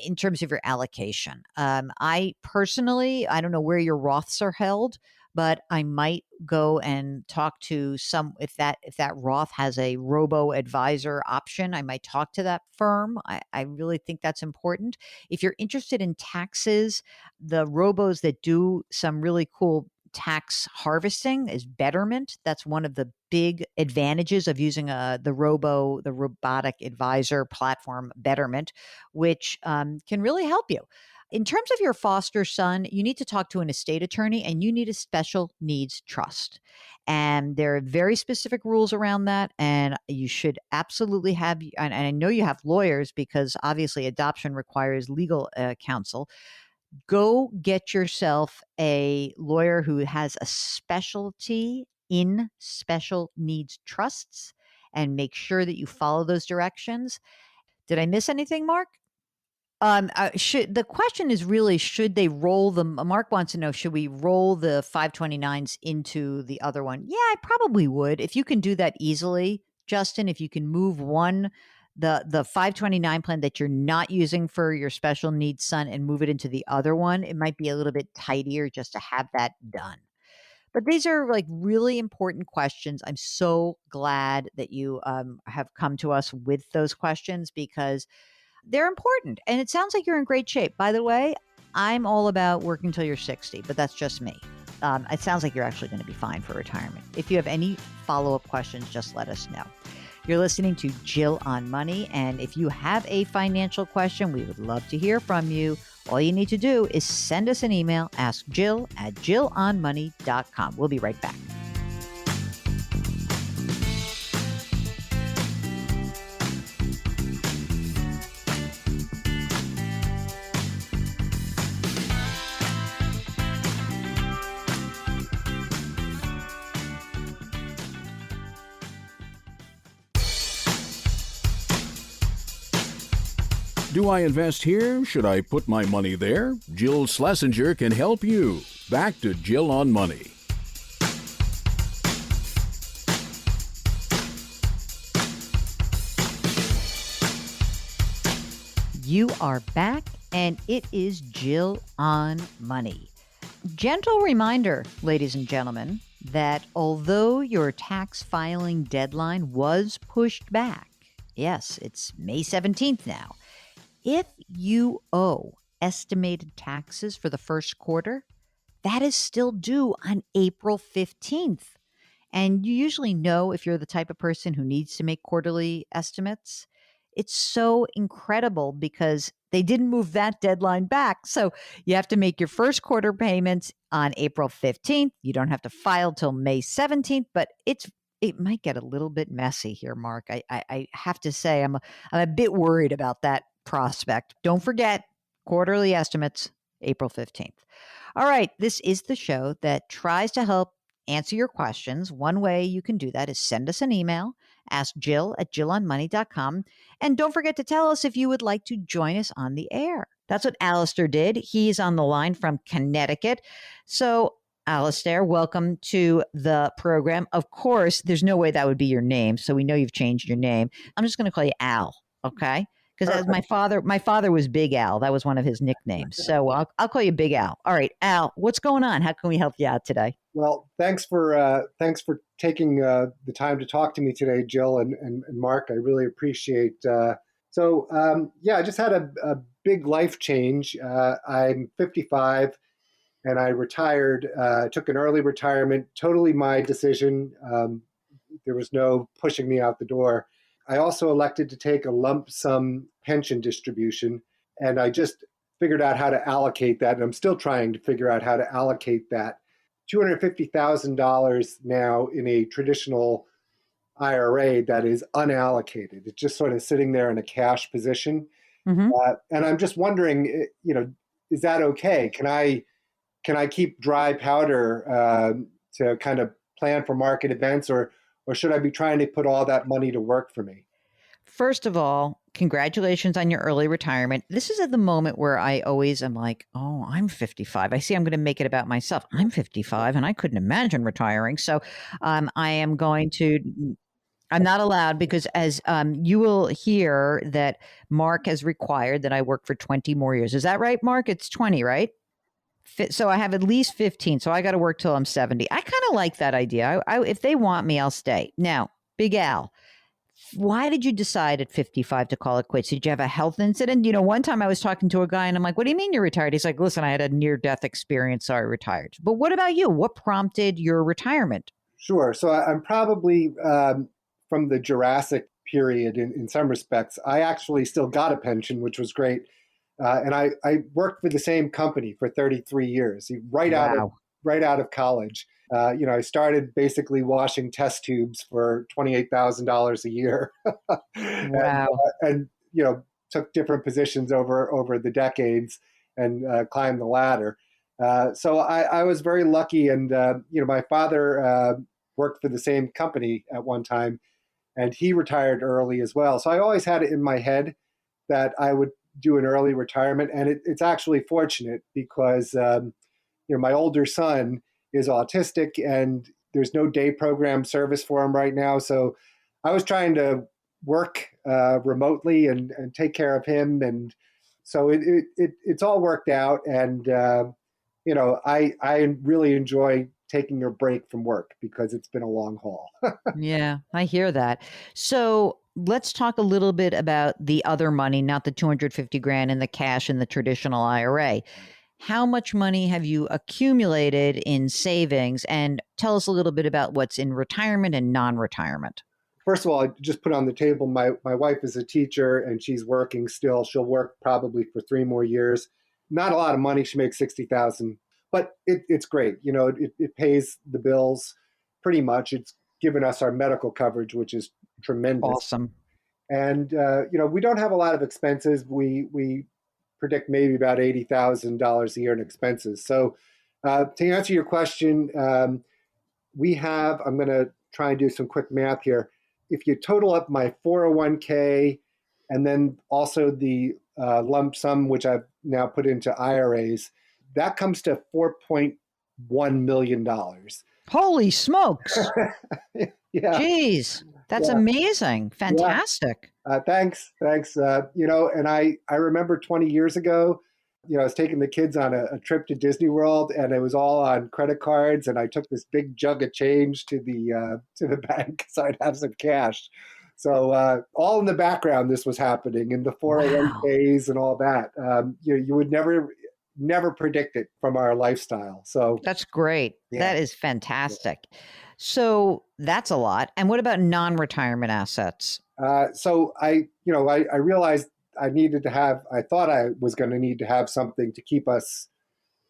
S2: in terms of your allocation. I personally, I don't know where your Roths are held, but I might go and talk to if that Roth has a robo advisor option, I might talk to that firm. I really think that's important. If you're interested in taxes, the robos that do some really cool tax harvesting is Betterment. That's one of the big advantages of using the robotic advisor platform Betterment, which can really help you. In terms of your foster son, you need to talk to an estate attorney and you need a special needs trust. And there are very specific rules around that. And you should absolutely have, and I know you have lawyers because obviously adoption requires legal counsel. Go get yourself a lawyer who has a specialty in special needs trusts and make sure that you follow those directions. Did I miss anything, Mark? Should the question is really should they roll them? Mark wants to know should we roll the 529s into the other one? Yeah, I probably would if you can do that easily, Justin. If you can move one the 529 plan that you're not using for your special needs son and move it into the other one, it might be a little bit tidier just to have that done. But these are like really important questions. I'm so glad that you have come to us with those questions because they're important. And it sounds like you're in great shape. By the way, I'm all about working till you're 60, but that's just me. It sounds like you're actually going to be fine for retirement. If you have any follow-up questions, just let us know. You're listening to Jill on Money. And if you have a financial question, we would love to hear from you. All you need to do is send us an email, ask Jill at jillonmoney.com. We'll be right back.
S1: Do I invest here? Should I put my money there? Jill Schlesinger can help you. Back to Jill on Money.
S2: You are back, and it is Jill on Money. Gentle reminder, ladies and gentlemen, that although your tax filing deadline was pushed back, yes, it's May 17th now. If you owe estimated taxes for the first quarter, that is still due on April 15th. And you usually know if you're the type of person who needs to make quarterly estimates. It's so incredible because they didn't move that deadline back. So you have to make your first quarter payments on April 15th. You don't have to file till May 17th, but it might get a little bit messy here, Mark. I have to say I'm a bit worried about that prospect. Don't forget quarterly estimates, April 15th. All right, this is the show that tries to help answer your questions. One way you can do that is send us an email, ask Jill at jillonmoney.com. And don't forget to tell us if you would like to join us on the air. That's what Alistair did. He's on the line from Connecticut. So, Alistair, welcome to the program. Of course, there's no way that would be your name, so we know you've changed your name. I'm just going to call you Al, okay? Because as my father was Big Al. That was one of his nicknames. So I'll call you Big Al. All right, Al, what's going on? How can we help you out today?
S4: Well, thanks for taking the time to talk to me today, Jill and Mark. I really appreciate. I just had a big life change. I'm 55, and I retired. Took an early retirement. Totally my decision. There was no pushing me out the door. I also elected to take a lump sum pension distribution, and I just figured out how to allocate that, and I'm still trying to figure out how to allocate that. $250,000 now in a traditional IRA that is unallocated. It's just sort of sitting there in a cash position.
S2: Mm-hmm.
S4: And I'm just wondering, is that okay? Can I keep dry powder to kind of plan for market events, or should I be trying to put all that money to work for me?
S2: First of all, congratulations on your early retirement. This is at the moment where I always am like, oh, I'm 55. I see I'm going to make it about myself. I'm 55 and I couldn't imagine retiring. So I'm not allowed because as you will hear that Mark has required that I work for 20 more years. Is that right, Mark? It's 20, right? So I have at least 15. So I got to work till I'm 70. I kind of like that idea. If they want me, I'll stay. Now, Big Al, why did you decide at 55 to call it quits? Did you have a health incident? One time I was talking to a guy and I'm like, what do you mean you're retired? He's like, listen, I had a near-death experience, so I retired. But what about you? What prompted your retirement?
S4: Sure. So I'm probably from the Jurassic period in some respects. I actually still got a pension, which was great. And I worked for the same company for 33 years, right out of college. I started basically washing test tubes for $28,000 a year.
S2: Wow.
S4: and took different positions over the decades. and climb the ladder. So I was very lucky, and my father worked for the same company at one time, and he retired early as well. So I always had it in my head that I would do an early retirement, and it's actually fortunate because my older son is autistic, and there's no day program service for him right now. So I was trying to work remotely and take care of him, and so it's all worked out. And I really enjoy taking a break from work because it's been a long haul.
S2: Yeah, I hear that. So let's talk a little bit about the other money, not the 250 grand in the cash in the traditional IRA. How much money have you accumulated in savings? And tell us a little bit about what's in retirement and non-retirement.
S4: First of all, I just put on the table, my wife is a teacher and she's working still. She'll work probably for 3 more years. Not a lot of money. She makes $60,000, but it's great. It pays the bills pretty much. It's given us our medical coverage, which is tremendous.
S2: Awesome.
S4: And, we don't have a lot of expenses. We predict maybe about $80,000 a year in expenses. So to answer your question, I'm going to try and do some quick math here. If you total up my 401k and then also the lump sum, which I've now put into IRAs, that comes to $4.1 million.
S2: Holy smokes.
S4: Yeah.
S2: Jeez, that's amazing. Fantastic.
S4: Yeah. Thanks. And I remember 20 years ago, I was taking the kids on a trip to Disney World, and it was all on credit cards. And I took this big jug of change to the bank so I'd have some cash. So all in the background, this was happening in the 401ks and all that. You would never predict it from our lifestyle. So
S2: that's great. Yeah. That is fantastic. Yeah. So that's a lot. And what about non-retirement assets?
S4: So I realized I thought I was going to need to have something to keep us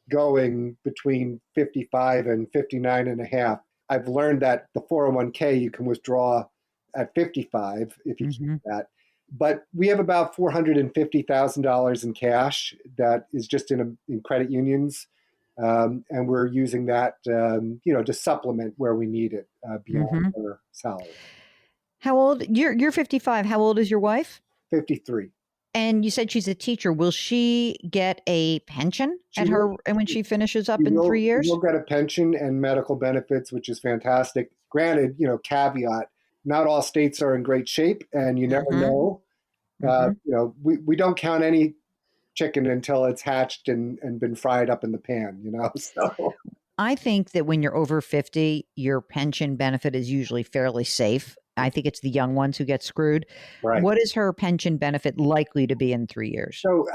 S4: going between 55 and 59 and a half. I've learned that the 401k you can withdraw at 55 if you keep that. But we have about $450,000 in cash that is just in credit unions. And we're using that, to supplement where we need it beyond our salary.
S2: How old? You're 55. How old is your wife?
S4: 53.
S2: And you said she's a teacher. Will she get a pension when she finishes up in 3 years?
S4: She'll get a pension and medical benefits, which is fantastic. Granted, caveat, not all states are in great shape, and you never know. We don't count any chicken until it's hatched and been fried up in the pan, So
S2: I think that when you're over 50, your pension benefit is usually fairly safe. I think it's the young ones who get screwed. Right. What is her pension benefit likely to be in 3 years?
S4: So,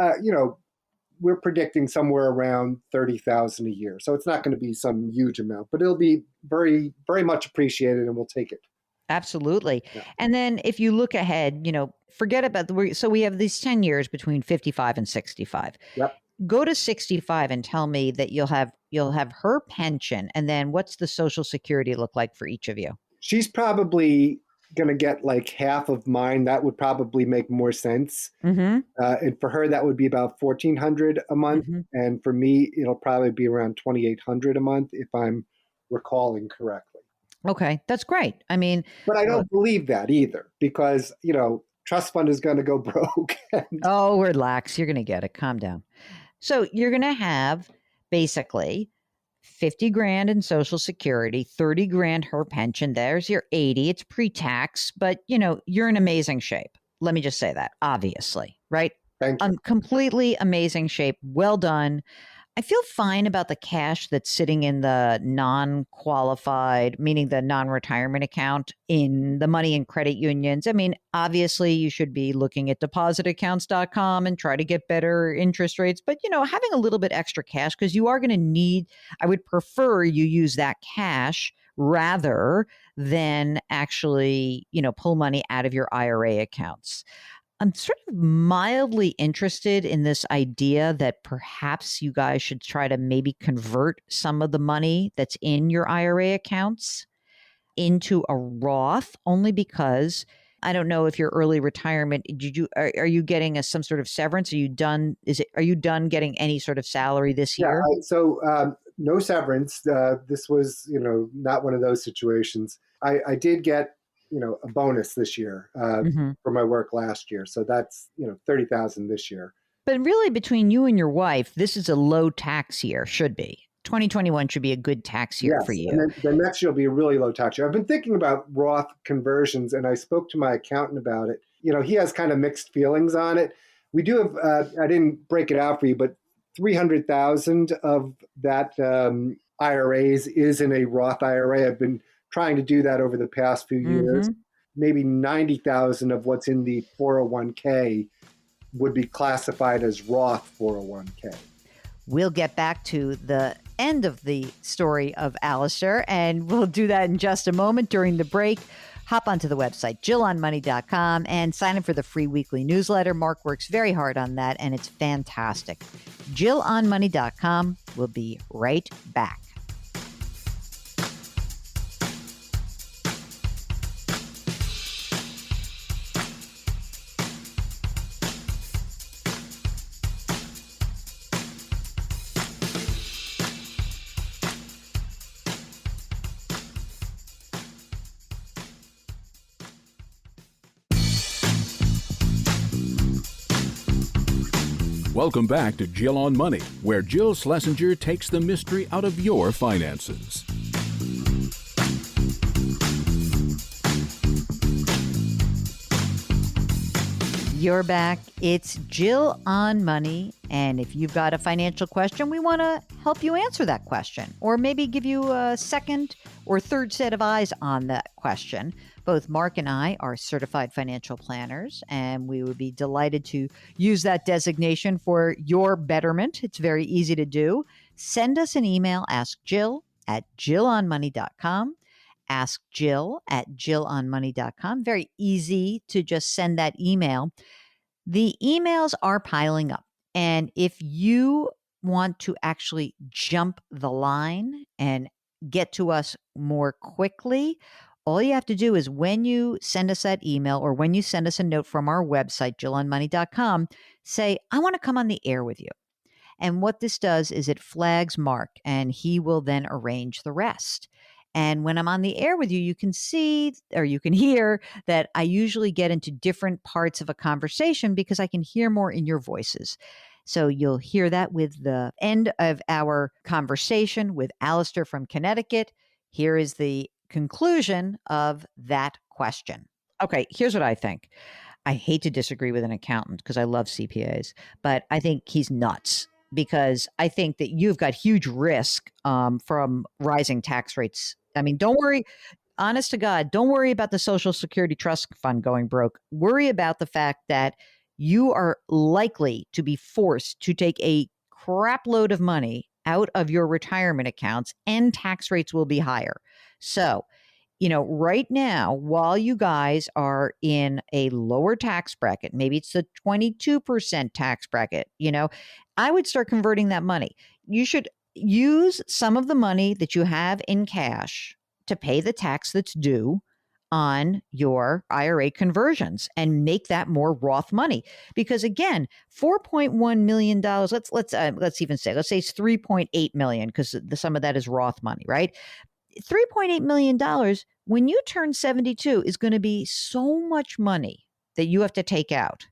S4: we're predicting somewhere around $30,000 a year. So it's not going to be some huge amount, but it'll be very, very much appreciated, and we'll take it.
S2: Absolutely. Yeah. And then if you look ahead, forget about so we have these 10 years between 55 and 65.
S4: Yep.
S2: Go to 65 and tell me that you'll have her pension. And then what's the Social Security look like for each of you?
S4: She's probably going to get like half of mine. That would probably make more sense. And for her, that would be about $1,400 a month. And for me, it'll probably be around $2,800 a month if I'm recalling correctly.
S2: Okay, that's great.
S4: But I don't believe that either because, trust fund is going to go broke.
S2: Oh, relax. You're going to get it. Calm down. So you're going to have basically 50 grand in Social Security, 30 grand her pension. There's your 80. It's pre-tax, but you're in amazing shape. Let me just say that, obviously, right?
S4: Thank you.
S2: Completely amazing shape. Well done. I feel fine about the cash that's sitting in the non-qualified, meaning the non-retirement account in the money in credit unions. Obviously you should be looking at depositaccounts.com and try to get better interest rates. But, having a little bit extra cash, because you are going to need, I would prefer you use that cash rather than actually, pull money out of your IRA accounts. I'm sort of mildly interested in this idea that perhaps you guys should try to maybe convert some of the money that's in your IRA accounts into a Roth, only because I don't know if your early retirement, are you getting some sort of severance? Are you done? Are you done getting any sort of salary this
S4: Yeah,
S2: year?
S4: no severance. This was, not one of those situations. I did get, a bonus this year
S2: Hmm.
S4: for my work last year. So that's, 30,000 this year.
S2: But really, between you and your wife, this is a low tax year, should be. 2021 should be a good tax year for
S4: Yes, and
S2: you.
S4: then the next year will be a really low tax year. I've been thinking about Roth conversions, and I spoke to my accountant about it. He has kind of mixed feelings on it. We do have, I didn't break it out for you, but 300,000 of that IRAs is in a Roth IRA. I've been trying to do that over the past few years.
S2: Hmm.
S4: Maybe 90,000 of what's in the 401k would be classified as Roth 401k.
S2: We'll get back to the end of the story of Alistair, and we'll do that in just a moment during the break. Hop onto the website, JillOnMoney.com, and sign up for the free weekly newsletter. Mark works very hard on that, and it's fantastic. JillOnMoney.com. We'll be right back.
S1: Welcome back to Jill on Money, where Jill Schlesinger takes the mystery out of your finances.
S2: You're back. It's Jill on Money. And if you've got a financial question, we want to help you answer that question, or maybe give you a second or third set of eyes on that question. Both Mark and I are certified financial planners, and we would be delighted to use that designation for your betterment. It's very easy to do. Send us an email, askjill@jillonmoney.com. Ask Jill at jillonmoney.com. Very easy to just send that email. The emails are piling up. And if you want to actually jump the line and get to us more quickly, all you have to do is when you send us that email or when you send us a note from our website, jillonmoney.com, say, I want to come on the air with you. And what this does is it flags Mark, and he will then arrange the rest. And when I'm on the air with you, you can see or you can hear that I usually get into different parts of a conversation because I can hear more in your voices. So you'll hear that with the end of our conversation with Alistair from Connecticut. Here is the conclusion of that question. Okay, here's what I think. I hate to disagree with an accountant because I love CPAs, but I think he's nuts because I think that you've got huge risk from rising tax rates. I mean, don't worry. Honest to God, don't worry about the Social Security Trust Fund going broke. Worry about the fact that you are likely to be forced to take a crap load of money out of your retirement accounts, and tax rates will be higher. So, right now, while you guys are in a lower tax bracket, maybe it's the 22% tax bracket, I would start converting that money. You should use some of the money that you have in cash to pay the tax that's due on your IRA conversions and make that more Roth money. Because again, $4.1 million, let's even say, let's say it's 3.8 million because some of that is Roth money, right? $3.8 million when you turn 72 is going to be so much money that you have to take out.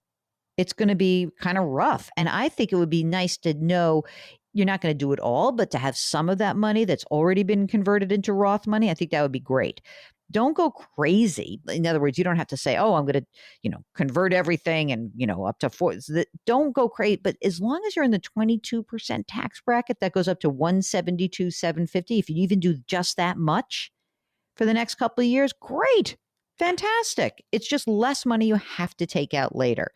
S2: It's going to be kind of rough. And I think it would be nice to know you're not going to do it all, but to have some of that money that's already been converted into Roth money, I think that would be great. Don't go crazy. In other words, you don't have to say, oh, I'm going to, convert everything and, up to four. Don't go crazy. But as long as you're in the 22% tax bracket, that goes up to $172,750. If you even do just that much for the next couple of years, great. Fantastic. It's just less money you have to take out later.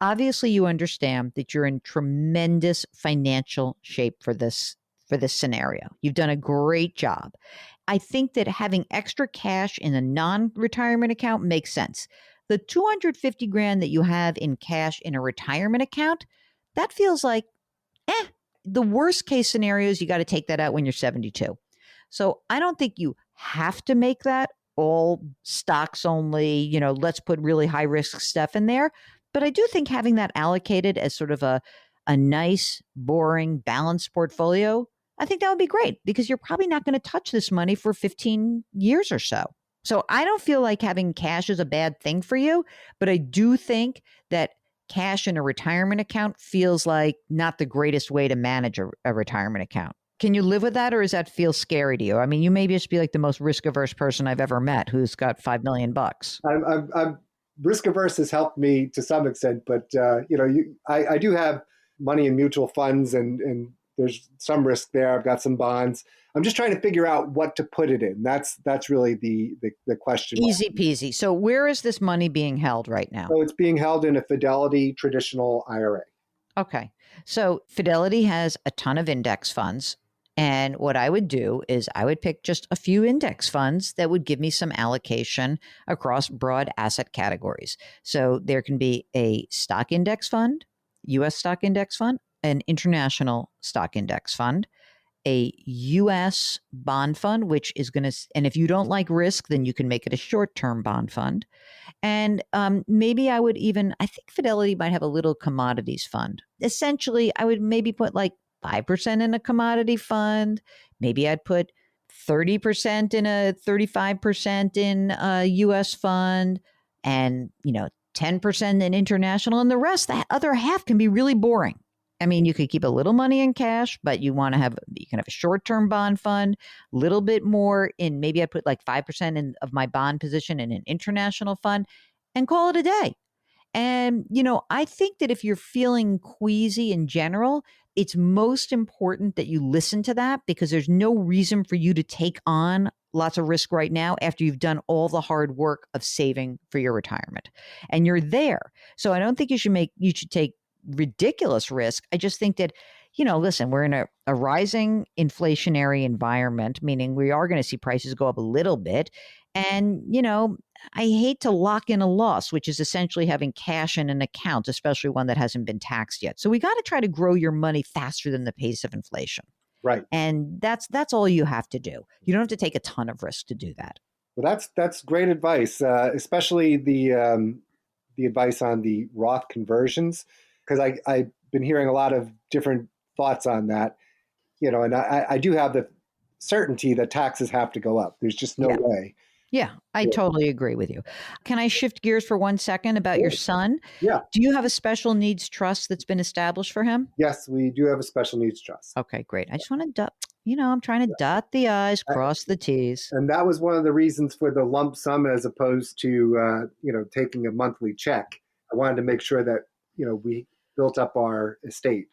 S2: Obviously, you understand that you're in tremendous financial shape for this scenario. You've done a great job. I think that having extra cash in a non-retirement account makes sense. The 250 grand that you have in cash in a retirement account, that feels like, the worst case scenario is you got to take that out when you're 72. So I don't think you have to make that all stocks only, let's put really high risk stuff in there. But I do think having that allocated as sort of a nice, boring, balanced portfolio, I think that would be great because you're probably not going to touch this money for 15 years or so. So I don't feel like having cash is a bad thing for you, but I do think that cash in a retirement account feels like not the greatest way to manage a retirement account. Can you live with that, or does that feel scary to you? I mean, you may just be like the most risk averse person I've ever met who's got $5 million.
S4: I'm risk averse has helped me to some extent, but I do have money in mutual funds, and there's some risk there. I've got some bonds. I'm just trying to figure out what to put it in. That's really the question.
S2: Easy peasy. So where is this money being held right now?
S4: So it's being held in a Fidelity traditional IRA.
S2: Okay. So Fidelity has a ton of index funds. And what I would do is I would pick just a few index funds that would give me some allocation across broad asset categories. So there can be a stock index fund, U.S. stock index fund, an international stock index fund, a U.S. bond fund, which is going to, and if you don't like risk, then you can make it a short-term bond fund. And maybe I think Fidelity might have a little commodities fund. Essentially, I would maybe put like 5% in a commodity fund. Maybe I'd put 30% in a 35% in a U.S. fund and, 10% in international. And the rest, that other half can be really boring. I mean, you could keep a little money in cash, but you can have a short-term bond fund, a little bit more in, maybe I put like 5% of my bond position in an international fund and call it a day. And, I think that if you're feeling queasy in general, it's most important that you listen to that because there's no reason for you to take on lots of risk right now after you've done all the hard work of saving for your retirement. And you're there. So I don't think you should take ridiculous risk. I just think that, listen, we're in a rising inflationary environment, meaning we are going to see prices go up a little bit. And, I hate to lock in a loss, which is essentially having cash in an account, especially one that hasn't been taxed yet. So we got to try to grow your money faster than the pace of inflation.
S4: Right.
S2: And that's all you have to do. You don't have to take a ton of risk to do that.
S4: Well, that's great advice, especially the advice on the Roth conversions, because I've been hearing a lot of different thoughts on that, and I do have the certainty that taxes have to go up. There's just no way.
S2: Yeah, I totally agree with you. Can I shift gears for 1 second about your son?
S4: Yeah.
S2: Do you have a special needs trust that's been established for him?
S4: Yes, we do have a special needs trust.
S2: Okay, great. I just want to, I'm trying to dot the I's, cross the T's.
S4: And that was one of the reasons for the lump sum as opposed to, taking a monthly check. I wanted to make sure that, we built up our estate.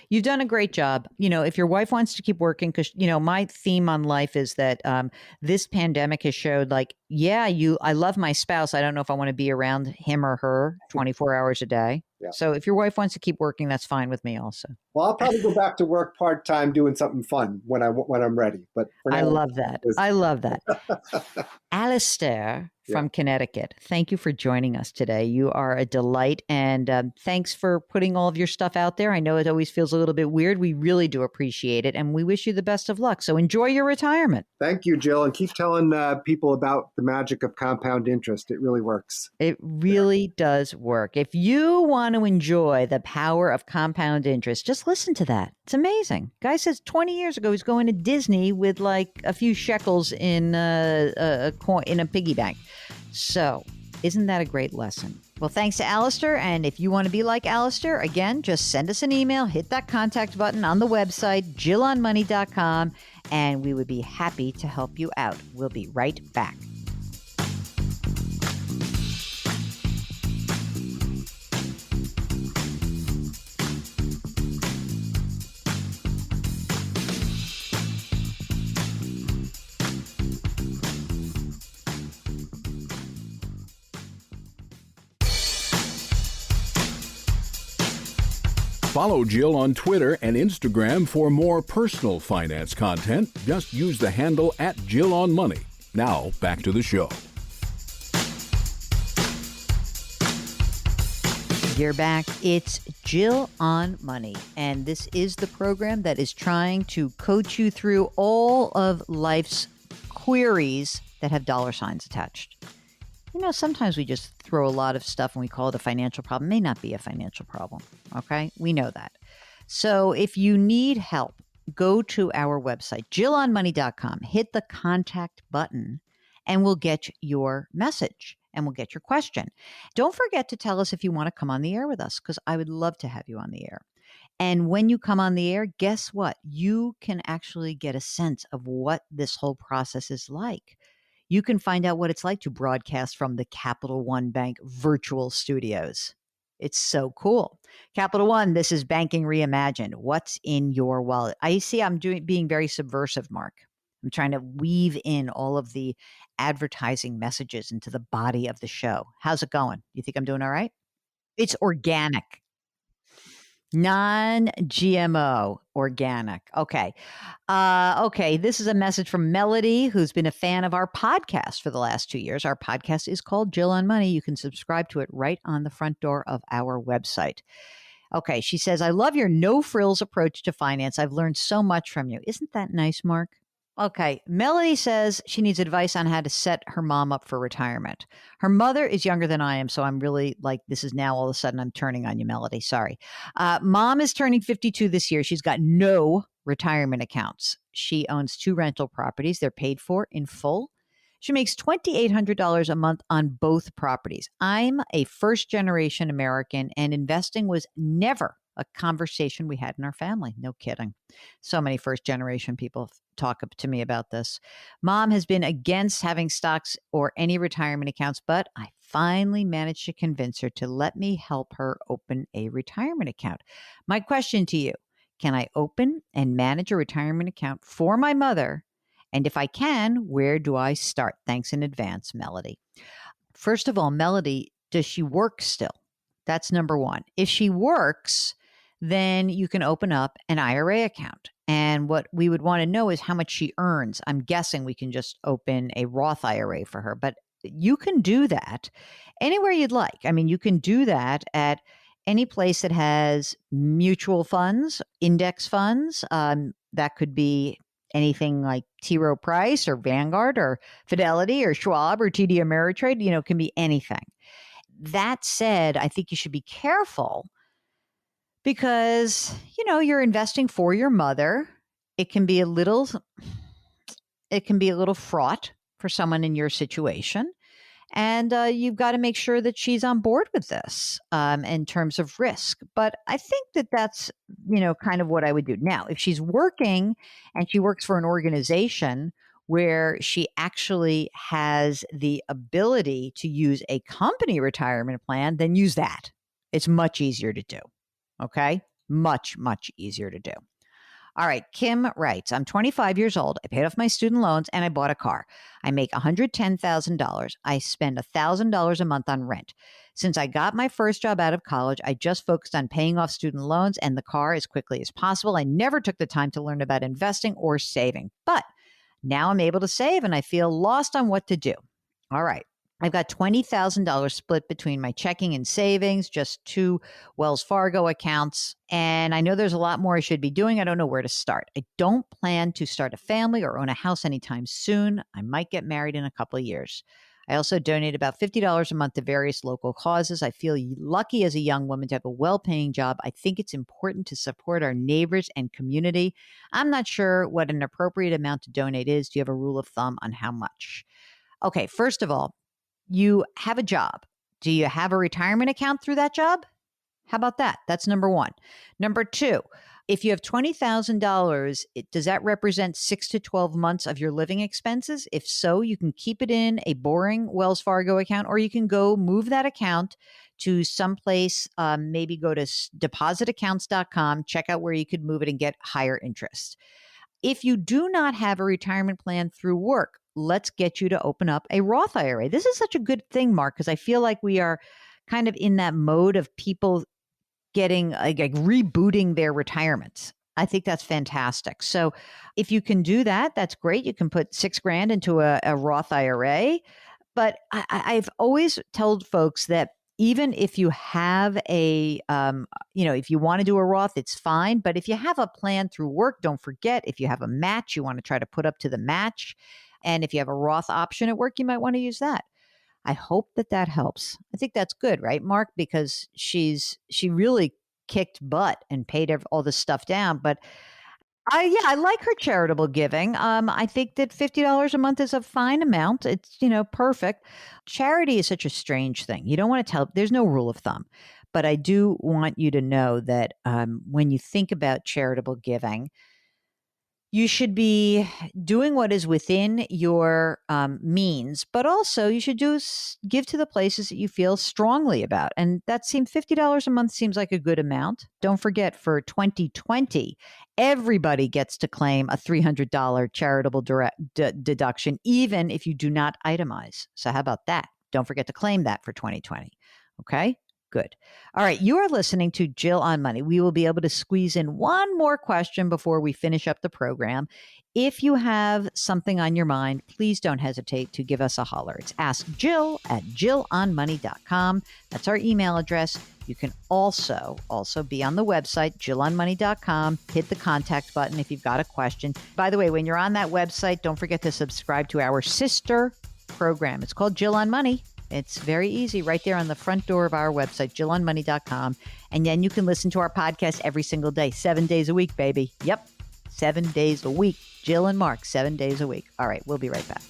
S2: You've done a great job. If your wife wants to keep working, because, my theme on life is that this pandemic has showed I love my spouse. I don't know if I want to be around him or her 24 hours a day. Yeah. So if your wife wants to keep working, that's fine with me also.
S4: Well, I'll probably go back to work part-time doing something fun when I'm ready. But for now,
S2: I love that. Alistair from Connecticut, thank you for joining us today. You are a delight, and thanks for putting all of your stuff out there. I know it always feels a little bit weird. We really do appreciate it, and we wish you the best of luck. So enjoy your retirement.
S4: Thank you, Jill, and keep telling people about the magic of compound interest. It really works.
S2: It really does work. If you want to enjoy the power of compound interest, just listen to that. It's amazing. Guy says 20 years ago he's going to Disney with like a few shekels in a coin in a piggy bank. So, isn't that a great lesson? Well, thanks to Alistair. And if you want to be like Alistair, again, just send us an email, hit that contact button on the website, jillonmoney.com, and we would be happy to help you out. We'll be right back.
S1: Follow Jill on Twitter and Instagram for more personal finance content. Just use the handle @JillOnMoney. Now, back to the show.
S2: You're back. It's Jill on Money, and this is the program that is trying to coach you through all of life's queries that have dollar signs attached. Sometimes we just throw a lot of stuff and we call it a financial problem. It may not be a financial problem. Okay. We know that. So if you need help, go to our website, jillonmoney.com, hit the contact button, and we'll get your message and we'll get your question. Don't forget to tell us if you want to come on the air with us, because I would love to have you on the air. And when you come on the air, guess what? You can actually get a sense of what this whole process is like. You can find out what it's like to broadcast from the Capital One Bank virtual studios. It's so cool. Capital One, this is banking reimagined. What's in your wallet? I see I'm being very subversive, Mark. I'm trying to weave in all of the advertising messages into the body of the show. How's it going? You think I'm doing all right? It's organic. Non-GMO, organic. Okay. Okay. This is a message from Melody, who's been a fan of our podcast for the last 2 years. Our podcast is called Jill on Money. You can subscribe to it right on the front door of our website. Okay. She says, I love your no-frills approach to finance. I've learned so much from you. Isn't that nice, Mark? Okay. Melody says she needs advice on how to set her mom up for retirement. Her mother is younger than I am, so I'm really like, this is now all of a sudden I'm turning on you, Melody. Sorry. Mom is turning 52 this year. She's got no retirement accounts. She owns 2 rental properties. They're paid for in full. She makes $2,800 a month on both properties. I'm a first-generation American, and investing was never a conversation we had in our family. No kidding. So many first-generation people talk to me about this. Mom has been against having stocks or any retirement accounts, but I finally managed to convince her to let me help her open a retirement account. My question to you, can I open and manage a retirement account for my mother? And if I can, where do I start? Thanks in advance, Melody. First of all, Melody, does she work still? That's number one. If she works, then you can open up an IRA account. And what we would want to know is how much she earns. I'm guessing we can just open a Roth IRA for her, but you can do that anywhere you'd like. I mean, you can do that at any place that has mutual funds, index funds. That could be anything like T. Rowe Price or Vanguard or Fidelity or Schwab or TD Ameritrade. It can be anything. That said, I think you should be careful because, you're investing for your mother. It can be a little fraught for someone in your situation. And you've got to make sure that she's on board with this in terms of risk. But I think that's, kind of what I would do. Now, if she's working and she works for an organization where she actually has the ability to use a company retirement plan, then use that. It's much easier to do. Okay? Much, much easier to do. All right. Kim writes, I'm 25 years old. I paid off my student loans and I bought a car. I make $110,000. I spend $1,000 a month on rent. Since I got my first job out of college, I just focused on paying off student loans and the car as quickly as possible. I never took the time to learn about investing or saving, but now I'm able to save and I feel lost on what to do. All right. I've got $20,000 split between my checking and savings, just 2 Wells Fargo accounts. And I know there's a lot more I should be doing. I don't know where to start. I don't plan to start a family or own a house anytime soon. I might get married in a couple of years. I also donate about $50 a month to various local causes. I feel lucky as a young woman to have a well-paying job. I think it's important to support our neighbors and community. I'm not sure what an appropriate amount to donate is. Do you have a rule of thumb on how much? Okay, first of all, you have a job. Do you have a retirement account through that job? How about that? That's number one. Number two, if you have $20,000, does that represent 6 to 12 months of your living expenses? If so, you can keep it in a boring Wells Fargo account, or you can go move that account to someplace, maybe go to depositaccounts.com, check out where you could move it and get higher interest. If you do not have a retirement plan through work, let's get you to open up a Roth IRA. This is such a good thing, Mark, because I feel like we are kind of in that mode of people getting like rebooting their retirements. I think that's fantastic. So if you can do that, that's great. You can put $6,000 into a Roth IRA. But I've always told folks that even if you have if you want to do a Roth, it's fine. But if you have a plan through work, don't forget, if you have a match, you want to try to put up to the match. And if you have a Roth option at work, you might want to use that. I hope that helps. I think that's good, right, Mark? Because she really kicked butt and paid all this stuff down. But I like her charitable giving. I think that $50 a month is a fine amount. It's, perfect. Charity is such a strange thing. You don't want to tell, there's no rule of thumb. But I do want you to know that when you think about charitable giving, you should be doing what is within your means, but also you should give to the places that you feel strongly about. And that seems $50 a month seems like a good amount. Don't forget, for 2020, everybody gets to claim a $300 charitable deduction, even if you do not itemize. So how about that? Don't forget to claim that for 2020. Okay? Good. All right. You are listening to Jill on Money. We will be able to squeeze in one more question before we finish up the program. If you have something on your mind, please don't hesitate to give us a holler. It's askjill@jillonmoney.com. That's our email address. You can also be on the website, jillonmoney.com. Hit the contact button if you've got a question. By the way, when you're on that website, don't forget to subscribe to our sister program. It's called Jill on Money. It's very easy right there on the front door of our website, jillonmoney.com. And then you can listen to our podcast every single day, 7 days a week, baby. Yep, 7 days a week. Jill and Mark, 7 days a week. All right, we'll be right back.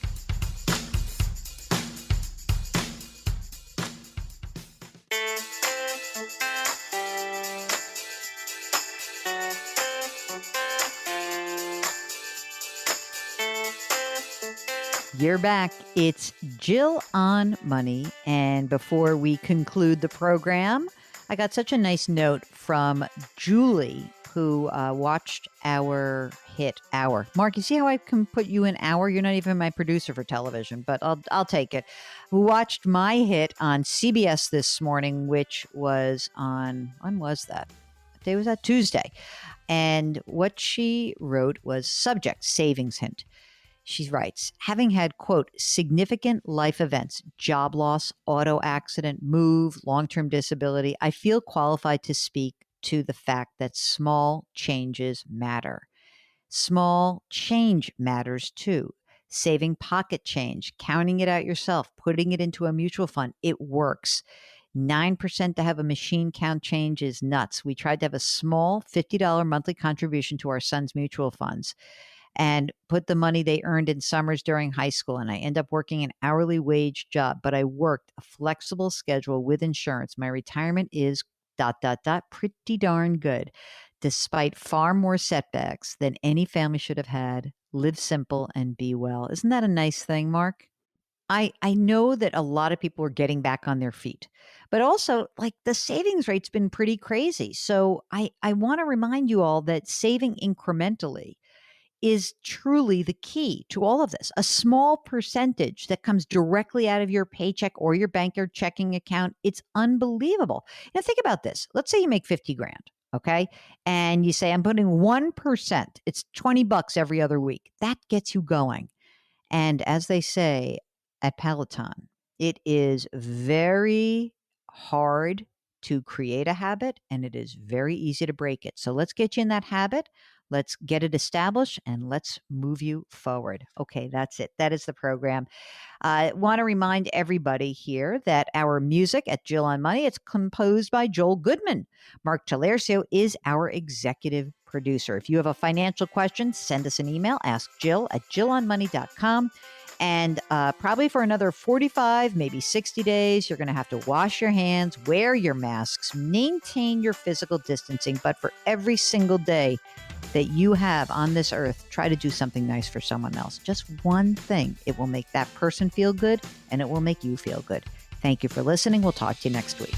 S2: You're back. It's Jill on Money. And before we conclude the program, I got such a nice note from Julie, who watched our hit Hour. Mark, you see how I can put you in Hour? You're not even my producer for television, but I'll take it. Who watched my hit on CBS this morning, which was on, when was that? What day was that? Tuesday. And what she wrote was subject, savings hint. She writes, having had, quote, significant life events, job loss, auto accident, move, long-term disability, I feel qualified to speak to the fact that small changes matter. Small change matters too. Saving pocket change, counting it out yourself, putting it into a mutual fund, it works. 9% to have a machine count change is nuts. We tried to have a small $50 monthly contribution to our son's mutual funds and put the money they earned in summers during high school. And I end up working an hourly wage job, but I worked a flexible schedule with insurance. My retirement is ... pretty darn good, despite far more setbacks than any family should have had. Live simple and be well. Isn't that a nice thing, Mark? I know that a lot of people are getting back on their feet, but also like the savings rate's been pretty crazy. So I want to remind you all that saving incrementally is truly the key to all of this. A small percentage that comes directly out of your paycheck or your bank or checking account. It's unbelievable. Now think about this. Let's say you make 50 grand. Okay. And you say, I'm putting 1%. It's $20 every other week. That gets you going. And as they say at Peloton, it is very hard to create a habit and it is very easy to break it. So let's get you in that habit. Let's get it established and let's move you forward. Okay, that's it. That is the program. I want to remind everybody here that our music at Jill on Money, it's composed by Joel Goodman. Mark Talercio is our executive producer. If you have a financial question, send us an email, askjill@jillonmoney.com. And probably for another 45, maybe 60 days, you're going to have to wash your hands, wear your masks, maintain your physical distancing. But for every single day that you have on this earth, try to do something nice for someone else. Just one thing. It will make that person feel good and it will make you feel good. Thank you for listening. We'll talk to you next week.